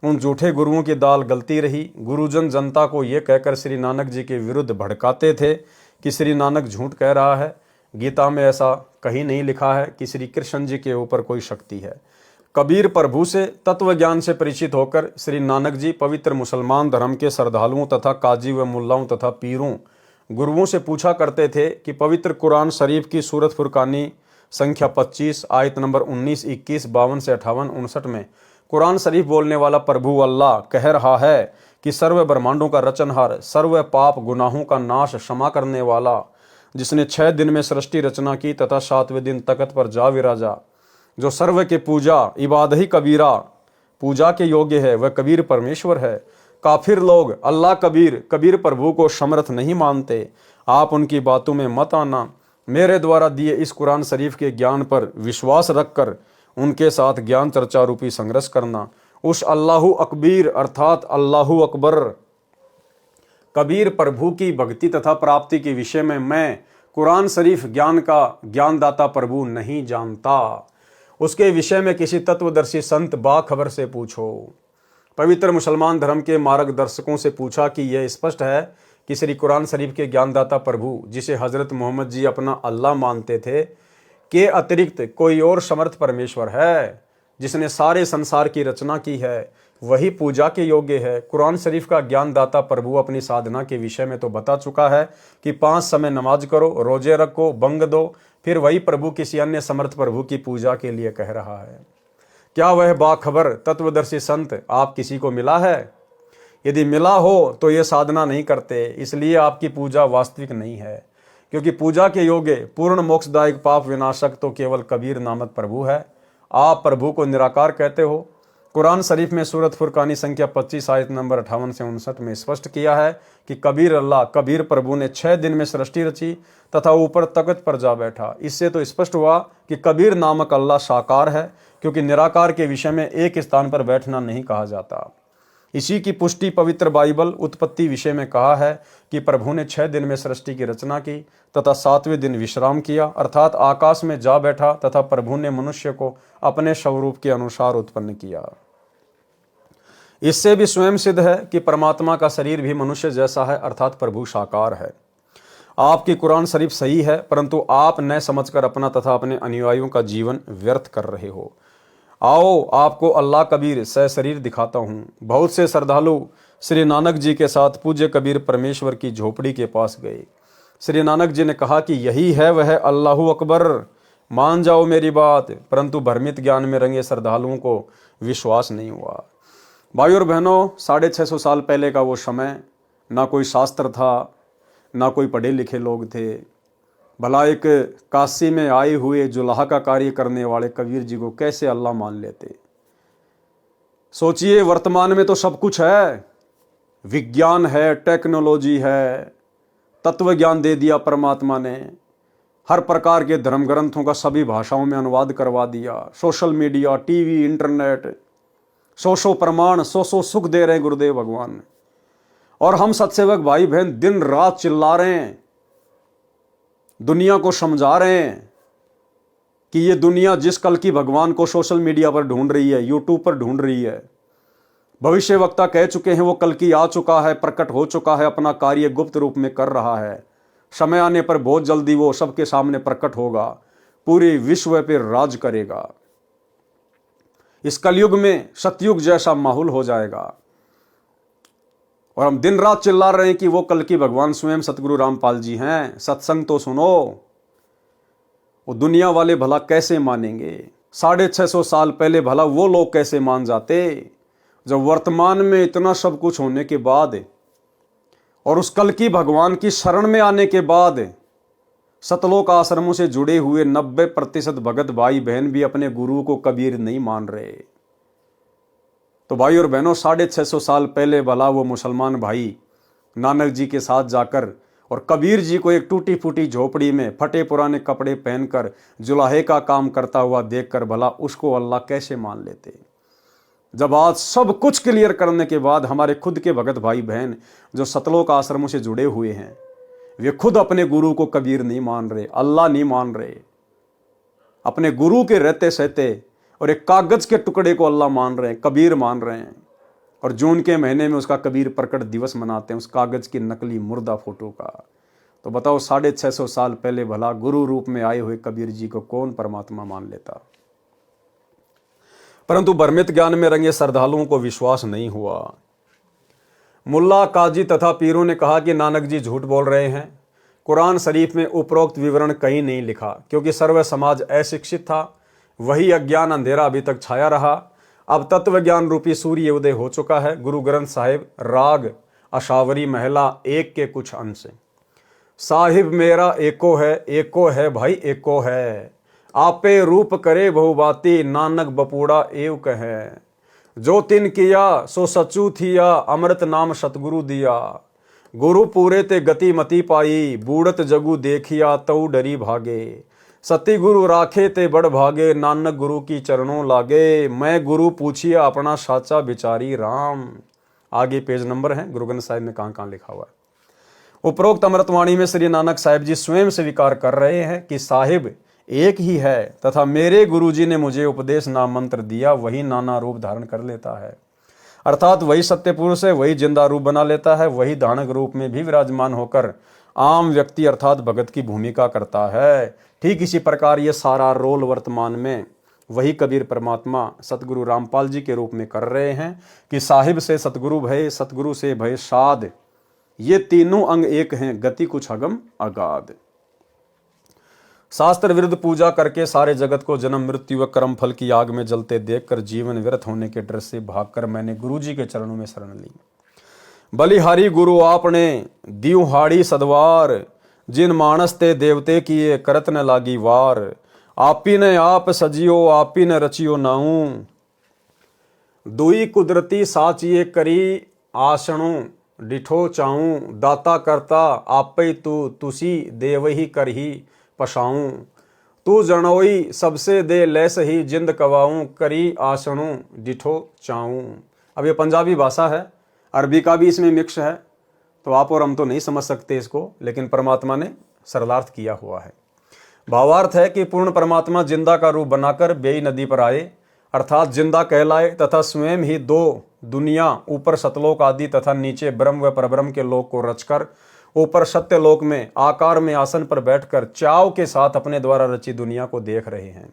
S1: उन झूठे गुरुओं की दाल गलती रही। गुरुजन जनता को ये कहकर श्री नानक जी के विरुद्ध भड़काते थे कि श्री नानक झूठ कह रहा है। गीता में ऐसा कहीं नहीं लिखा है कि श्री कृष्ण जी के ऊपर कोई शक्ति है। कबीर प्रभु से तत्व ज्ञान से परिचित होकर श्री नानक जी पवित्र मुसलमान धर्म के श्रद्धालुओं तथा काजी व मुल्लाओं तथा पीरों गुरुओं से पूछा करते थे कि पवित्र कुरान शरीफ की सूरत फुरकानी संख्या 25 आयत नंबर 19, 21, 52 से 58, 59 में कुरान शरीफ बोलने वाला प्रभु अल्लाह कह रहा है कि सर्व ब्रह्मांडों का रचनहार, सर्व पाप गुनाहों का नाश क्षमा करने वाला, जिसने 6 दिन में सृष्टि रचना की तथा 7वें दिन तख्त पर जा विराजा, जो सर्व के पूजा इबाद ही कबीरा पूजा के योग्य है, वह कबीर परमेश्वर है। काफिर लोग अल्लाह कबीर प्रभु को समर्थ नहीं मानते। आप उनकी बातों में मत आना। मेरे द्वारा दिए इस कुरान शरीफ के ज्ञान पर विश्वास रखकर उनके साथ ज्ञान चर्चा रूपी संघर्ष करना। उस अल्लाहु अकबीर अर्थात अल्लाहु अकबर कबीर प्रभु की भक्ति तथा प्राप्ति के विषय में मैं कुरान शरीफ ज्ञान का ज्ञानदाता प्रभु नहीं जानता। उसके विषय में किसी तत्वदर्शी संत बाखबर से पूछो। पवित्र मुसलमान धर्म के मार्गदर्शकों से पूछा कि यह स्पष्ट है कि श्री कुरान शरीफ के ज्ञानदाता प्रभु, जिसे हजरत मोहम्मद जी अपना अल्लाह मानते थे, के अतिरिक्त कोई और समर्थ परमेश्वर है जिसने सारे संसार की रचना की है, वही पूजा के योग्य है। कुरान शरीफ का ज्ञानदाता प्रभु अपनी साधना के विषय में तो बता चुका है कि 5 समय नमाज करो, रोजे रखो, बंग दो। फिर वही प्रभु किसी अन्य समर्थ प्रभु की पूजा के लिए कह रहा है। क्या वह बाखबर तत्वदर्शी संत आप किसी को मिला है? यदि मिला हो तो ये साधना नहीं करते, इसलिए आपकी पूजा वास्तविक नहीं है। क्योंकि पूजा के योग्य पूर्ण मोक्षदायक पाप विनाशक तो केवल कबीर नामक प्रभु है। आप प्रभु को निराकार कहते हो। कुरान शरीफ में सूरत फुरकानी संख्या 25 आयत नंबर 58 से 59 में स्पष्ट किया है कि कबीर प्रभु ने 6 दिन में सृष्टि रची तथा ऊपर तख्त पर जा बैठा। इससे तो स्पष्ट हुआ कि कबीर नामक अल्लाह साकार है, क्योंकि निराकार के विषय में एक स्थान पर बैठना नहीं कहा जाता। इसी की पुष्टि पवित्र बाइबल उत्पत्ति विषय में कहा है कि प्रभु ने 6 दिन में सृष्टि की रचना की तथा 7वें दिन विश्राम किया, अर्थात आकाश में जा बैठा तथा प्रभु ने मनुष्य को अपने स्वरूप के अनुसार उत्पन्न किया। इससे भी स्वयं सिद्ध है कि परमात्मा का शरीर भी मनुष्य जैसा है, अर्थात प्रभु साकार है। आपकी कुरान शरीफ सही है, परंतु आप न समझकर अपना तथा अपने अनुयायियों का जीवन व्यर्थ कर रहे हो। आओ आपको अल्लाह कबीर सशरीर दिखाता हूँ। बहुत से श्रद्धालु श्री नानक जी के साथ पूज्य कबीर परमेश्वर की झोपड़ी के पास गए। श्री नानक जी ने कहा कि यही है वह अल्लाहु अकबर, मान जाओ मेरी बात। परंतु भ्रमित ज्ञान में रंगे श्रद्धालुओं को विश्वास नहीं हुआ। भाइयों और बहनों, 650 साल पहले का वो समय, ना कोई शास्त्र था, ना कोई पढ़े लिखे लोग थे। भला एक काशी में आए हुए जुलाहा का कार्य करने वाले कबीर जी को कैसे अल्लाह मान लेते? सोचिए, वर्तमान में तो सब कुछ है, विज्ञान है, टेक्नोलॉजी है, तत्व ज्ञान दे दिया परमात्मा ने, हर प्रकार के धर्म ग्रंथों का सभी भाषाओं में अनुवाद करवा दिया, सोशल मीडिया, टीवी, इंटरनेट, सौ प्रमाण, सौ सुख दे रहे हैं गुरुदेव भगवान। और हम सत्सेवक भाई बहन दिन रात चिल्ला रहे हैं, दुनिया को समझा रहे हैं कि ये दुनिया जिस कल की भगवान को सोशल मीडिया पर ढूंढ रही है, यूट्यूब पर ढूंढ रही है, भविष्य वक्ता कह चुके हैं वो कल की आ चुका है, प्रकट हो चुका है, अपना कार्य गुप्त रूप में कर रहा है। समय आने पर बहुत जल्दी वो सबके सामने प्रकट होगा, पूरे विश्व पर राज करेगा। इस कलयुग में सतयुग जैसा माहौल हो जाएगा। और हम दिन रात चिल्ला रहे हैं कि वो कल की भगवान स्वयं सतगुरु रामपाल जी हैं। सत्संग तो सुनो। वो दुनिया वाले भला कैसे मानेंगे? 650 साल पहले भला वो लोग कैसे मान जाते जब वर्तमान में इतना सब कुछ होने के बाद और उस कल की भगवान की शरण में आने के बाद सतलोक आश्रमों से जुड़े हुए 90% भगत भाई बहन भी अपने गुरु को कबीर नहीं मान रहे। तो भाई और बहनों, 650 साल पहले भला वो मुसलमान भाई नानक जी के साथ जाकर और कबीर जी को एक टूटी फूटी झोपड़ी में फटे पुराने कपड़े पहनकर जुलाहे का काम करता हुआ देखकर भला उसको अल्लाह कैसे मान लेते, जब आज सब कुछ क्लियर करने के बाद हमारे खुद के भगत भाई बहन जो सतलोक आश्रमों से जुड़े हुए हैं वे खुद अपने गुरु को कबीर नहीं मान रहे, अल्लाह नहीं मान रहे, अपने गुरु के रहते सहते और एक कागज के टुकड़े को अल्लाह मान रहे हैं, कबीर मान रहे हैं। और जून के महीने में उसका कबीर प्रकट दिवस मनाते हैं, उस कागज की नकली मुर्दा फोटो का। तो बताओ 650 साल पहले भला गुरु रूप में आए हुए कबीर जी को कौन परमात्मा मान लेता। परंतु भ्रमित ज्ञान में रंगे श्रद्धालुओं को विश्वास नहीं हुआ। मुल्ला, काजी तथा पीरों ने कहा कि नानक जी झूठ बोल रहे हैं, कुरान शरीफ में उपरोक्त विवरण कहीं नहीं लिखा, क्योंकि सर्व समाज अशिक्षित था, वही अज्ञान अंधेरा अभी तक छाया रहा। अब तत्व ज्ञान रूपी सूर्य उदय हो चुका है। गुरु ग्रंथ साहिब राग अशावरी महला 1 के कुछ अंश। साहिब मेरा एको है भाई एको है, आपे रूप करे बहुबाती, नानक बपूड़ा एव कहे, जो तिन किया सो सचू थिया, अमृत नाम सतगुरु दिया, गुरु पूरे ते गति मति पाई, बूढ़त जगु देखिया तऊ डरी भागे, सती गुरु राखे ते बड़ भागे, नानक गुरु की चरणों लागे, मैं गुरु पूछिया अपना साचा बिचारी राम। आगे पेज नंबर है गुरु ग्रंथ साहिब में कहाँ लिखा हुआ है। उपरोक्त अमृतवाणी में श्री नानक साहिब जी स्वयं स्वीकार कर रहे हैं कि साहिब एक ही है तथा मेरे गुरु जी ने मुझे उपदेश नाम मंत्र दिया, वही नाना रूप धारण कर लेता है। अर्थात वही सत्य पुरुष है, वही जिंदा रूप बना लेता है, वही दानक रूप में भी विराजमान होकर आम व्यक्ति अर्थात भगत की भूमिका करता है। ठीक इसी प्रकार ये सारा रोल वर्तमान में वही कबीर परमात्मा सतगुरु रामपाल जी के रूप में कर रहे हैं कि साहिब से सतगुरु भय, सतगुरु से भय साध, ये तीनों अंग एक हैं, गति कुछ अगम अगाध। शास्त्र विरुद्ध पूजा करके सारे जगत को जन्म मृत्यु व कर्म फल की आग में जलते देखकर जीवन व्यर्थ होने के डर से भागकर मैंने गुरु जी के चरणों में शरण ली। बलिहारी गुरु आपने दियो हाड़ी सदवार, जिन मानस ते देवते किए करत न लागी वार, आपी ने आप सजियो आपी ने रचियो नाऊ, दुई कुदरती साचिए करी आसणु डिठो चाऊं, दाता करता आपे तू तुसी देवही करही पशाऊं, तू जनोई सबसे दे लैस ही जिंद कवाऊं, करी आसणु डिठो चाऊं। अब ये पंजाबी भाषा है, अरबी का भी इसमें मिक्स है, तो आप और हम तो नहीं समझ सकते इसको, लेकिन परमात्मा ने सरलार्थ किया हुआ है। भावार्थ है कि पूर्ण परमात्मा जिंदा का रूप बनाकर बेई नदी पर आए, अर्थात जिंदा कहलाए तथा स्वयं ही दो दुनिया, ऊपर सतलोक आदि तथा नीचे ब्रह्म व परब्रह्म के लोक को रचकर ऊपर सत्य लोक में आकार में आसन पर बैठकर चाव के साथ अपने द्वारा रची दुनिया को देख रहे हैं।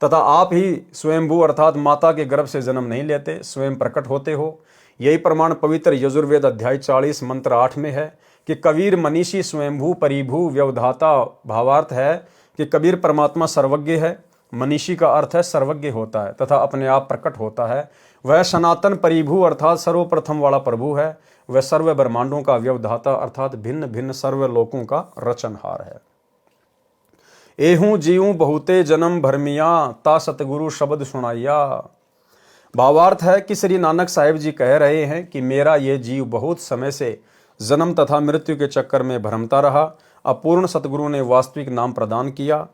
S1: तथा आप ही स्वयंभू अर्थात माता के गर्भ से जन्म नहीं लेते, स्वयं प्रकट होते हो। यही प्रमाण पवित्र यजुर्वेद अध्याय 40 मंत्र 8 में है कि कबीर मनीषी स्वयंभू परिभू व्यवधाता। भावार्थ है कि कबीर परमात्मा सर्वज्ञ है, मनीषी का अर्थ है सर्वज्ञ होता है तथा अपने आप प्रकट होता है। वह सनातन परिभू अर्थात सर्वप्रथम वाला प्रभु है, वह सर्व ब्रह्मांडों का व्यवधाता अर्थात भिन्न भिन्न सर्व लोकों का रचनहार है। एहूं जीऊं बहुते जन्म भरमिया, ता सतगुरु शब्द सुनाइया। भावार्थ है कि श्री नानक साहिब जी कह रहे हैं कि मेरा ये जीव बहुत समय से जन्म तथा मृत्यु के चक्कर में भ्रमता रहा, अपूर्ण सतगुरु ने वास्तविक नाम प्रदान किया।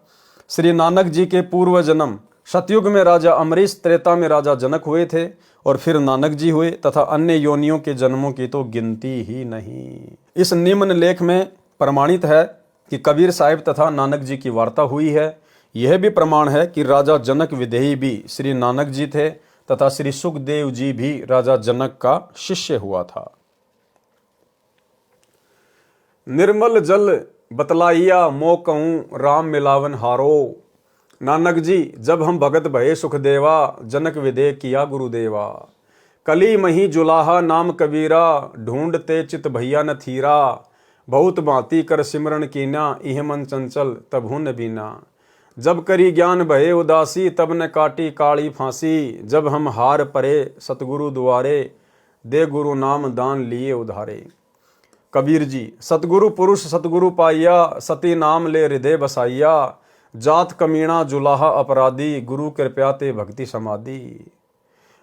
S1: श्री नानक जी के पूर्व जन्म सतयुग में राजा अमरीश, त्रेता में राजा जनक हुए थे और फिर नानक जी हुए तथा अन्य योनियों के जन्मों की तो गिनती ही नहीं। इस निम्न लेख में प्रमाणित है कि कबीर साहिब तथा नानक जी की वार्ता हुई है। यह भी प्रमाण है कि राजा जनक विदेही भी श्री नानक जी थे तथा श्री सुखदेव जी भी राजा जनक का शिष्य हुआ था। निर्मल जल बतलाइया मो कहूं राम मिलावन हारो, नानक जी जब हम भगत भये सुखदेवा, जनक विदे किया गुरुदेवा, कली मही जुलाहा नाम कबीरा, ढूंढते चित भैया न थीरा, बहुत भांति कर सिमरन कीना, इह मन चंचल तभु न बीना, जब करी ज्ञान भये उदासी, तब न काटी काली फांसी। जब हम हार परे सतगुरु दुआरे, दे गुरु नाम दान लिए उधारे। कबीर जी, सतगुरु पुरुष सतगुरु पाइया, सती नाम ले हृदय बसाइया। जात कमीणा जुलाहा अपराधी, गुरु कृपया ते भक्ति समाधि।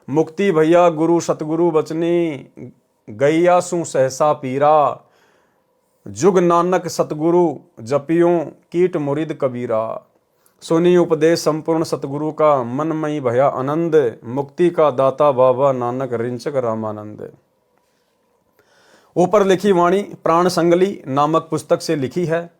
S1: मुक्ति भैया गुरु सतगुरु बचनी, गैया सु सहसा पीरा। जुग नानक सतगुरु जपियों, कीट मुरिद कबीरा। सुनी उपदेश संपूर्ण सतगुरु का, मन मई भया आनंद। मुक्ति का दाता बाबा नानक रिंचक रामानंद। ऊपर लिखी वाणी प्राण संगली नामक पुस्तक से लिखी है।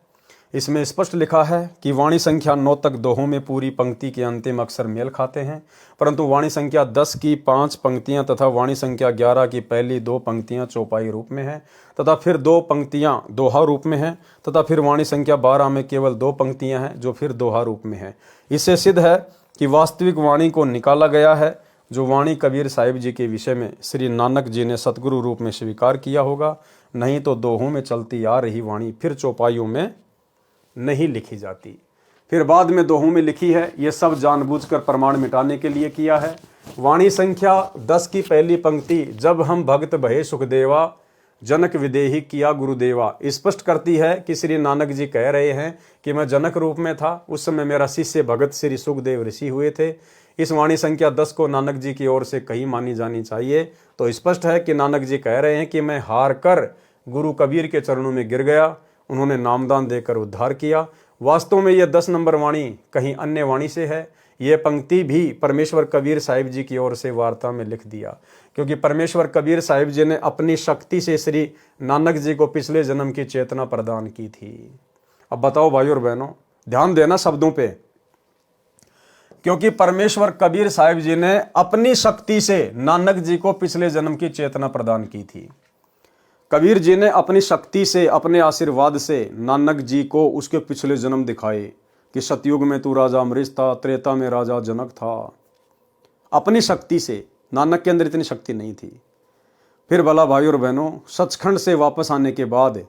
S1: इसमें स्पष्ट लिखा है कि वाणी संख्या 9 तक दोहों में पूरी पंक्ति के अंतिम अक्षर मेल खाते हैं, परंतु वाणी संख्या 10 की 5 पंक्तियां तथा वाणी संख्या 11 की पहली 2 पंक्तियां चौपाई रूप में हैं तथा फिर 2 पंक्तियां दोहा रूप में हैं तथा फिर वाणी संख्या 12 में केवल 2 पंक्तियां हैं जो फिर दोहा रूप में हैं। इससे सिद्ध है कि वास्तविक वाणी को निकाला गया है, जो वाणी कबीर साहिब जी के विषय में श्री नानक जी ने सतगुरु रूप में स्वीकार किया होगा, नहीं तो दोहों में चलती आ रही वाणी फिर चौपाइयों में नहीं लिखी जाती। फिर बाद में दोहों में लिखी है। ये सब जानबूझकर प्रमाण मिटाने के लिए किया है। वाणी संख्या 10 की पहली पंक्ति, जब हम भक्त भये सुखदेवा, जनक विदेही किया गुरुदेवा, स्पष्ट करती है कि श्री नानक जी कह रहे हैं कि मैं जनक रूप में था, उस समय मेरा शिष्य भगत श्री सुखदेव ऋषि हुए थे। इस वाणी संख्या 10 को नानक जी की ओर से कहीं मानी जानी चाहिए। तो स्पष्ट है कि नानक जी कह रहे हैं कि मैं हार कर गुरु कबीर के चरणों में गिर गया, उन्होंने नामदान देकर उद्धार किया। वास्तव में यह 10 नंबर वाणी कहीं अन्य वाणी से है। ये पंक्ति भी परमेश्वर कबीर साहिब जी की ओर से वार्ता में लिख दिया, क्योंकि परमेश्वर कबीर साहिब जी ने अपनी शक्ति से श्री नानक जी को पिछले जन्म की चेतना प्रदान की थी। अब बताओ भाई और बहनों, ध्यान देना शब्दों पे, क्योंकि परमेश्वर कबीर साहिब जी ने अपनी शक्ति से नानक जी को पिछले जन्म की चेतना प्रदान की थी। कबीर जी ने अपनी शक्ति से, अपने आशीर्वाद से नानक जी को उसके पिछले जन्म दिखाए कि सतयुग में तू राजा अमरीश था, त्रेता में राजा जनक था। अपनी शक्ति से, नानक के अंदर इतनी शक्ति नहीं थी। फिर भला भाई और बहनों, सचखंड से वापस आने के बाद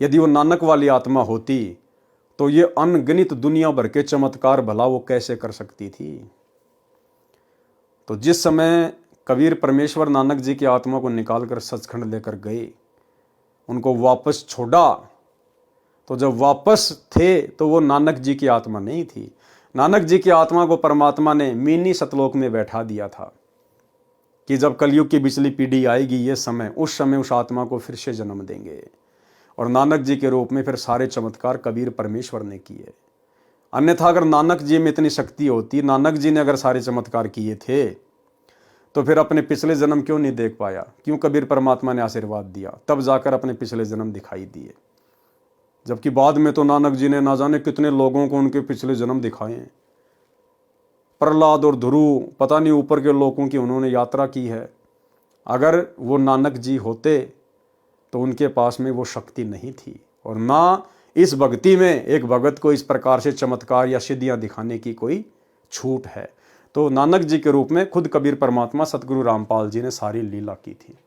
S1: यदि वो नानक वाली आत्मा होती तो ये अनगिनत दुनिया भर के चमत्कार भला वो कैसे कर सकती थी। तो जिस समय कबीर परमेश्वर नानक जी की आत्मा को निकालकर सचखंड लेकर गए, उनको वापस छोड़ा, तो जब वापस थे तो वो नानक जी की आत्मा नहीं थी। नानक जी की आत्मा को परमात्मा ने मिनी सतलोक में बैठा दिया था कि जब कलयुग की पिछली पीढ़ी आएगी, ये समय, उस समय उस आत्मा को फिर से जन्म देंगे और नानक जी के रूप में फिर सारे चमत्कार कबीर परमेश्वर ने किए। अन्यथा अगर नानक जी में इतनी शक्ति होती, नानक जी ने अगर सारे चमत्कार किए थे, तो फिर अपने पिछले जन्म क्यों नहीं देख पाया? क्यों कबीर परमात्मा ने आशीर्वाद दिया, तब जाकर अपने पिछले जन्म दिखाई दिए। जबकि बाद में तो नानक जी ने ना जाने कितने लोगों को उनके पिछले जन्म दिखाए हैं। प्रहलाद और ध्रुव, पता नहीं ऊपर के लोगों की उन्होंने यात्रा की है। अगर वो नानक जी होते तो उनके पास में वो शक्ति नहीं थी, और ना इस भक्ति में एक भगत को इस प्रकार से चमत्कार या सिद्धियां दिखाने की कोई छूट है। तो नानक जी के रूप में खुद कबीर परमात्मा सतगुरु रामपाल जी ने सारी लीला की थी,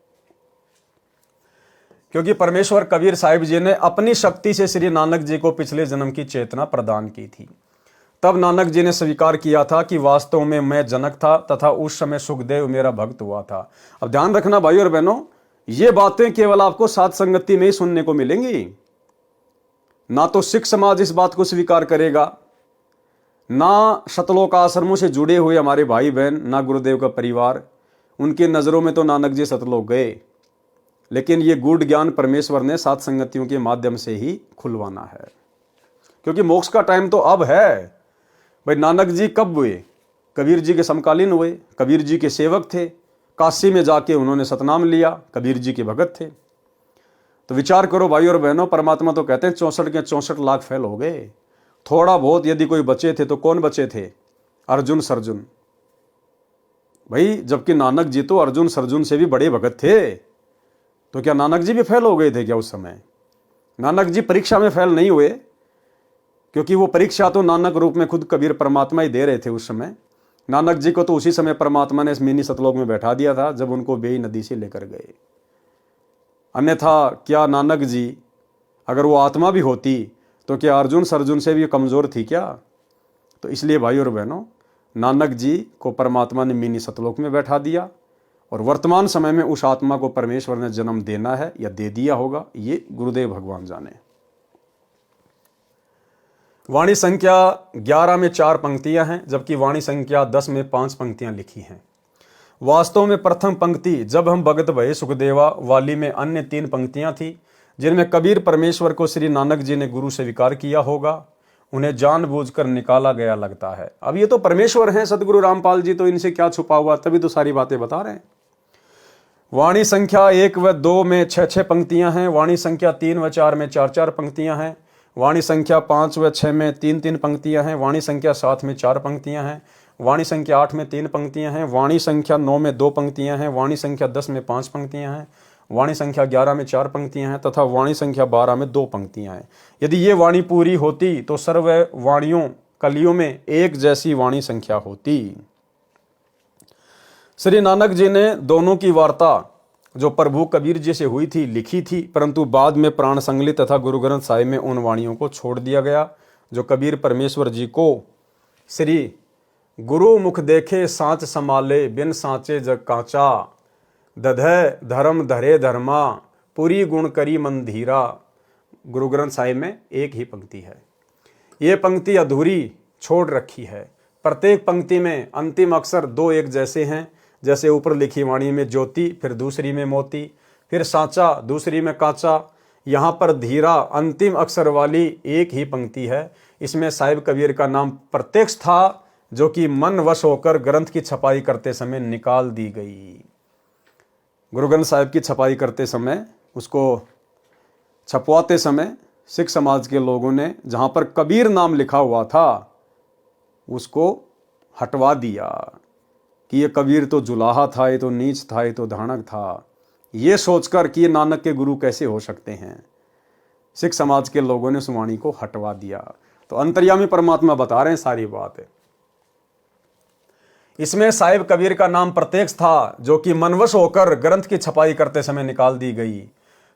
S1: क्योंकि परमेश्वर कबीर साहिब जी ने अपनी शक्ति से श्री नानक जी को पिछले जन्म की चेतना प्रदान की थी। तब नानक जी ने स्वीकार किया था कि वास्तव में मैं जनक था तथा उस समय सुखदेव मेरा भक्त हुआ था। अब ध्यान रखना भाई और बहनों, ये बातें केवल आपको साध संगति में ही सुनने को मिलेंगी। ना तो सिख समाज इस बात को स्वीकार करेगा, ना सतलोक आश्रमों से जुड़े हुए हमारे भाई बहन, ना गुरुदेव का परिवार। उनकी नज़रों में तो नानक जी सतलोक गए, लेकिन ये गूढ़ ज्ञान परमेश्वर ने साध संगतियों के माध्यम से ही खुलवाना है, क्योंकि मोक्ष का टाइम तो अब है। भाई नानक जी कब हुए? कबीर जी के समकालीन हुए, कबीर जी के सेवक थे। काशी में जाके उन्होंने सतनाम लिया, कबीर जी के भगत थे। तो विचार करो भाई और बहनों, परमात्मा तो कहते हैं 64 के 64 लाख फैल हो गए। थोड़ा बहुत यदि कोई बचे थे तो कौन बचे थे? अर्जुन सरजुन। भाई जबकि नानक जी तो अर्जुन सरजुन से भी बड़े भगत थे, तो क्या नानक जी भी फेल हो गए थे क्या उस समय? नानक जी परीक्षा में फेल नहीं हुए, क्योंकि वो परीक्षा तो नानक रूप में खुद कबीर परमात्मा ही दे रहे थे उस समय। नानक जी को तो उसी समय परमात्मा ने इस मिनी सतलोक में बैठा दिया था जब उनको बेई नदी से लेकर गए। अन्यथा क्या नानक जी अगर वो आत्मा भी होती तो क्या अर्जुन सरजुन से भी कमजोर थी क्या? तो इसलिए भाई और बहनों, नानक जी को परमात्मा ने मिनी सतलोक में बैठा दिया और वर्तमान समय में उस आत्मा को परमेश्वर ने जन्म देना है या दे दिया होगा, ये गुरुदेव भगवान जाने। वाणी संख्या 11 में 4 पंक्तियां हैं, जबकि वाणी संख्या 10 में 5 पंक्तियां लिखी हैं। वास्तव में प्रथम पंक्ति जब हम भगत भये सुखदेवा वाली में अन्य 3 पंक्तियां थी, जिनमें कबीर परमेश्वर को श्री नानक जी ने गुरु स्वीकार किया होगा, उन्हें जानबूझकर निकाला गया लगता है। अब ये तो परमेश्वर हैं सदगुरु रामपाल जी, तो इनसे क्या छुपा हुआ, तभी तो सारी बातें बता रहे हैं। वाणी संख्या 1 व 2 में 6 पंक्तियां हैं। वाणी संख्या 3 व 4 में 4 पंक्तियां हैं। वाणी संख्या 5 व 6 में 3 पंक्तियां हैं। वाणी संख्या 7 में 4 पंक्तियां हैं। वाणी संख्या 8 में 3 पंक्तियां हैं। वाणी संख्या 9 में 2 पंक्तियां हैं। वाणी संख्या 10 में 5 पंक्तियां हैं। वाणी संख्या 11 में 4 पंक्तियां हैं तथा वाणी संख्या 12 में 2 पंक्तियां हैं। यदि ये वाणी पूरी होती तो सर्व वाणियों कलियों में एक जैसी वाणी संख्या होती। श्री नानक जी ने दोनों की वार्ता जो प्रभु कबीर जी से हुई थी लिखी थी, परंतु बाद में प्राण संगली तथा गुरु ग्रंथ साहिब में उन वाणियों को छोड़ दिया गया जो कबीर परमेश्वर जी को श्री गुरु मुख देखे सांच संभाले बिन सांचे जग कांचा दधय धर्म धरे धर्मा पूरी गुण करी मन धीरा। गुरु ग्रंथ साहिब में एक ही पंक्ति है, ये पंक्ति अधूरी छोड़ रखी है। प्रत्येक पंक्ति में अंतिम अक्षर 2 एक जैसे हैं, जैसे ऊपर लिखी वाणी में ज्योति, फिर दूसरी में मोती, फिर सांचा, दूसरी में कांचा। यहाँ पर धीरा अंतिम अक्षर वाली एक ही पंक्ति है। इसमें साहिब कबीर का नाम प्रत्यक्ष था, जो कि मन वश होकर ग्रंथ की छपाई करते समय निकाल दी गई। गुरु ग्रंथ साहिब की छपाई करते समय, उसको छपवाते समय सिख समाज के लोगों ने जहाँ पर कबीर नाम लिखा हुआ था उसको हटवा दिया कि ये कबीर तो जुलाहा था, ये तो नीच था, ये तो धानक था, ये सोचकर कि ये नानक के गुरु कैसे हो सकते हैं। सिख समाज के लोगों ने उस वाणी को हटवा दिया। तो अंतर्यामी परमात्मा बता रहे हैं सारी बात। इसमें साहिब कबीर का नाम प्रत्यक्ष था, जो कि मनवश होकर ग्रंथ की छपाई करते समय निकाल दी गई।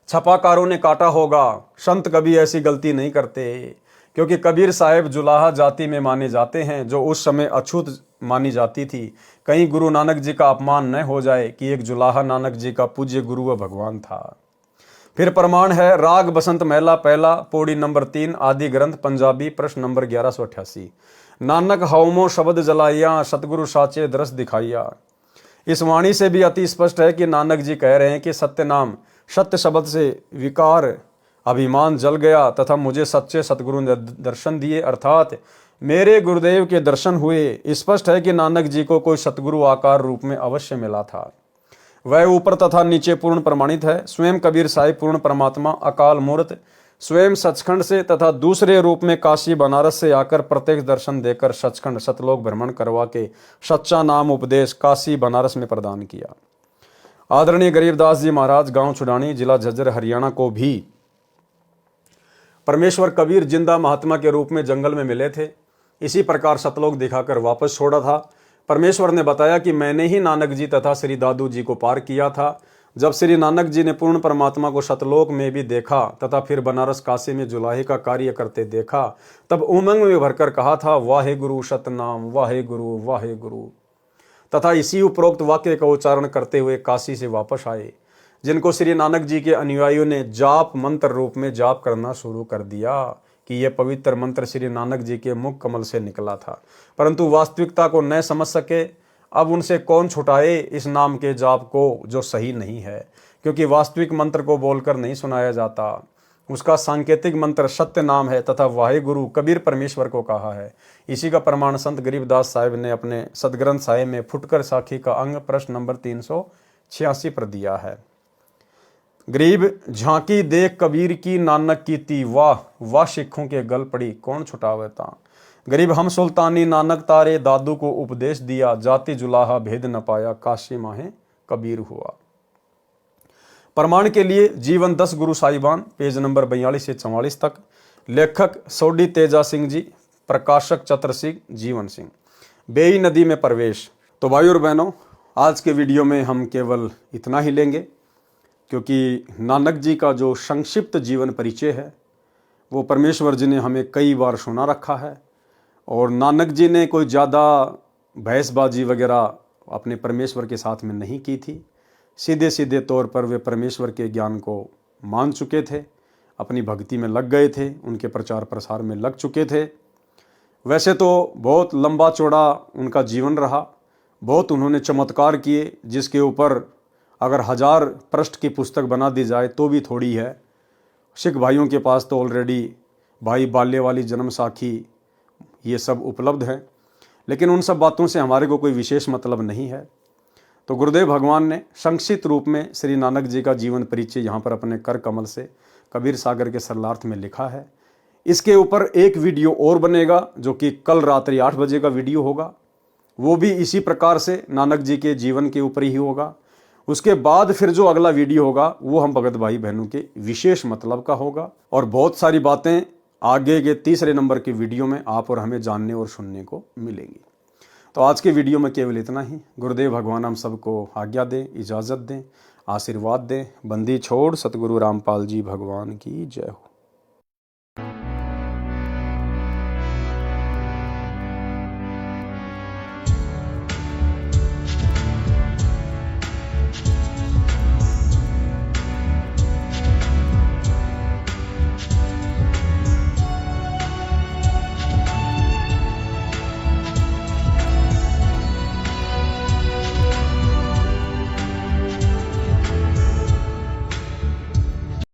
S1: छपाकारों ने काटा होगा, संत कभी ऐसी गलती नहीं करते, क्योंकि कबीर साहिब जुलाहा जाति में माने जाते हैं, जो उस समय अछूत मानी जाती थी। कहीं गुरु नानक जी का अपमान न हो जाए कि एक जुलाहा नानक जी का पूज्य गुरु व भगवान था। फिर प्रमाण है राग बसंत महला पहला, पौड़ी नंबर 3, आदि ग्रंथ पंजाबी, प्रश्न नंबर 1188। नानक हवमो शब्द जलाइया सतगुरु साचे दरस दिखाइया। इस वाणी से भी अति स्पष्ट है कि नानक जी कह रहे हैं कि सत्य नाम सत्य शब्द से विकार अभिमान जल गया तथा मुझे सच्चे सतगुरु ने दर्शन दिए, अर्थात मेरे गुरुदेव के दर्शन हुए। स्पष्ट है कि नानक जी को कोई सतगुरु आकार रूप में अवश्य मिला था। वह ऊपर तथा नीचे पूर्ण प्रमाणित है। स्वयं कबीर साहिब पूर्ण परमात्मा अकाल मूर्त स्वयं सचखंड से तथा दूसरे रूप में काशी बनारस से आकर प्रत्यक्ष दर्शन देकर सचखंड सतलोक भ्रमण करवा के सच्चा नाम उपदेश काशी बनारस में प्रदान किया। आदरणीय गरीबदास जी महाराज गांव छुड़ानी जिला झज्जर हरियाणा को भी परमेश्वर कबीर जिंदा महात्मा के रूप में जंगल में मिले थे। इसी प्रकार सतलोक दिखाकर वापस छोड़ा था। परमेश्वर ने बताया कि मैंने ही नानक जी तथा श्री दादू जी को पार किया था। जब श्री नानक जी ने पूर्ण परमात्मा को सतलोक में भी देखा तथा फिर बनारस काशी में जुलाहे का कार्य करते देखा, तब उमंग में भरकर कहा था वाहे गुरु सतनाम वाहे गुरु वाहे गुरु, तथा इसी उपरोक्त वाक्य का उच्चारण करते हुए काशी से वापस आए, जिनको श्री नानक जी के अनुयायियों ने जाप मंत्र रूप में जाप करना शुरू कर दिया कि यह पवित्र मंत्र श्री नानक जी के मुख कमल से निकला था, परंतु वास्तविकता को न समझ सके। अब उनसे कौन छुटाए इस नाम के जाप को जो सही नहीं है, क्योंकि वास्तविक मंत्र को बोलकर नहीं सुनाया जाता। उसका सांकेतिक मंत्र सत्य नाम है तथा वाहे गुरु कबीर परमेश्वर को कहा है। इसी का प्रमाण संत गरीबदास साहिब ने अपने सदग्रंथ साहिब में फुटकर साखी का अंग प्रश्न नंबर 386 पर दिया है। गरीब झांकी देख कबीर की नानक की ती वाह वाह सिखों के गल पड़ी कौन छुटावता। गरीब हम सुल्तानी नानक तारे दादू को उपदेश दिया, जाति जुलाहा भेद न पाया काशी माहे कबीर हुआ। प्रमाण के लिए जीवन 10 गुरु साहिबान पेज नंबर 42 से 44 तक। लेखक सोडी तेजा सिंह जी, प्रकाशक चतर सिंह जीवन सिंह। बेई नदी में प्रवेश। तो भाई और बहनों, आज के वीडियो में हम केवल इतना ही लेंगे, क्योंकि नानक जी का जो संक्षिप्त जीवन परिचय है वो परमेश्वर जी ने हमें कई बार सुना रखा है और नानक जी ने कोई ज़्यादा बहसबाजी वगैरह अपने परमेश्वर के साथ में नहीं की थी। सीधे सीधे तौर पर वे परमेश्वर के ज्ञान को मान चुके थे, अपनी भक्ति में लग गए थे, उनके प्रचार प्रसार में लग चुके थे। वैसे तो बहुत लंबा चौड़ा उनका जीवन रहा, बहुत उन्होंने चमत्कार किए, जिसके ऊपर अगर 1000 पृष्ठ की पुस्तक बना दी जाए तो भी थोड़ी है। सिख भाइयों के पास तो ऑलरेडी भाई बाल्य वाली जन्म साखी ये सब उपलब्ध है, लेकिन उन सब बातों से हमारे को कोई विशेष मतलब नहीं है। तो गुरुदेव भगवान ने संक्षिप्त रूप में श्री नानक जी का जीवन परिचय यहाँ पर अपने कर कमल से कबीर सागर के सरलार्थ में लिखा है। इसके ऊपर एक वीडियो और बनेगा जो कि कल रात्रि 8 बजे का वीडियो होगा, वो भी इसी प्रकार से नानक जी के जीवन के ऊपर ही होगा। उसके बाद फिर जो अगला वीडियो होगा वो हम भगत भाई बहनों के विशेष मतलब का होगा, और बहुत सारी बातें आगे के तीसरे नंबर के वीडियो में आप और हमें जानने और सुनने को मिलेंगी। तो आज के वीडियो में केवल इतना ही। गुरुदेव भगवान हम सबको आज्ञा दें, इजाज़त दें, आशीर्वाद दें। बंदी छोड़ सतगुरु रामपाल जी भगवान की जय हो।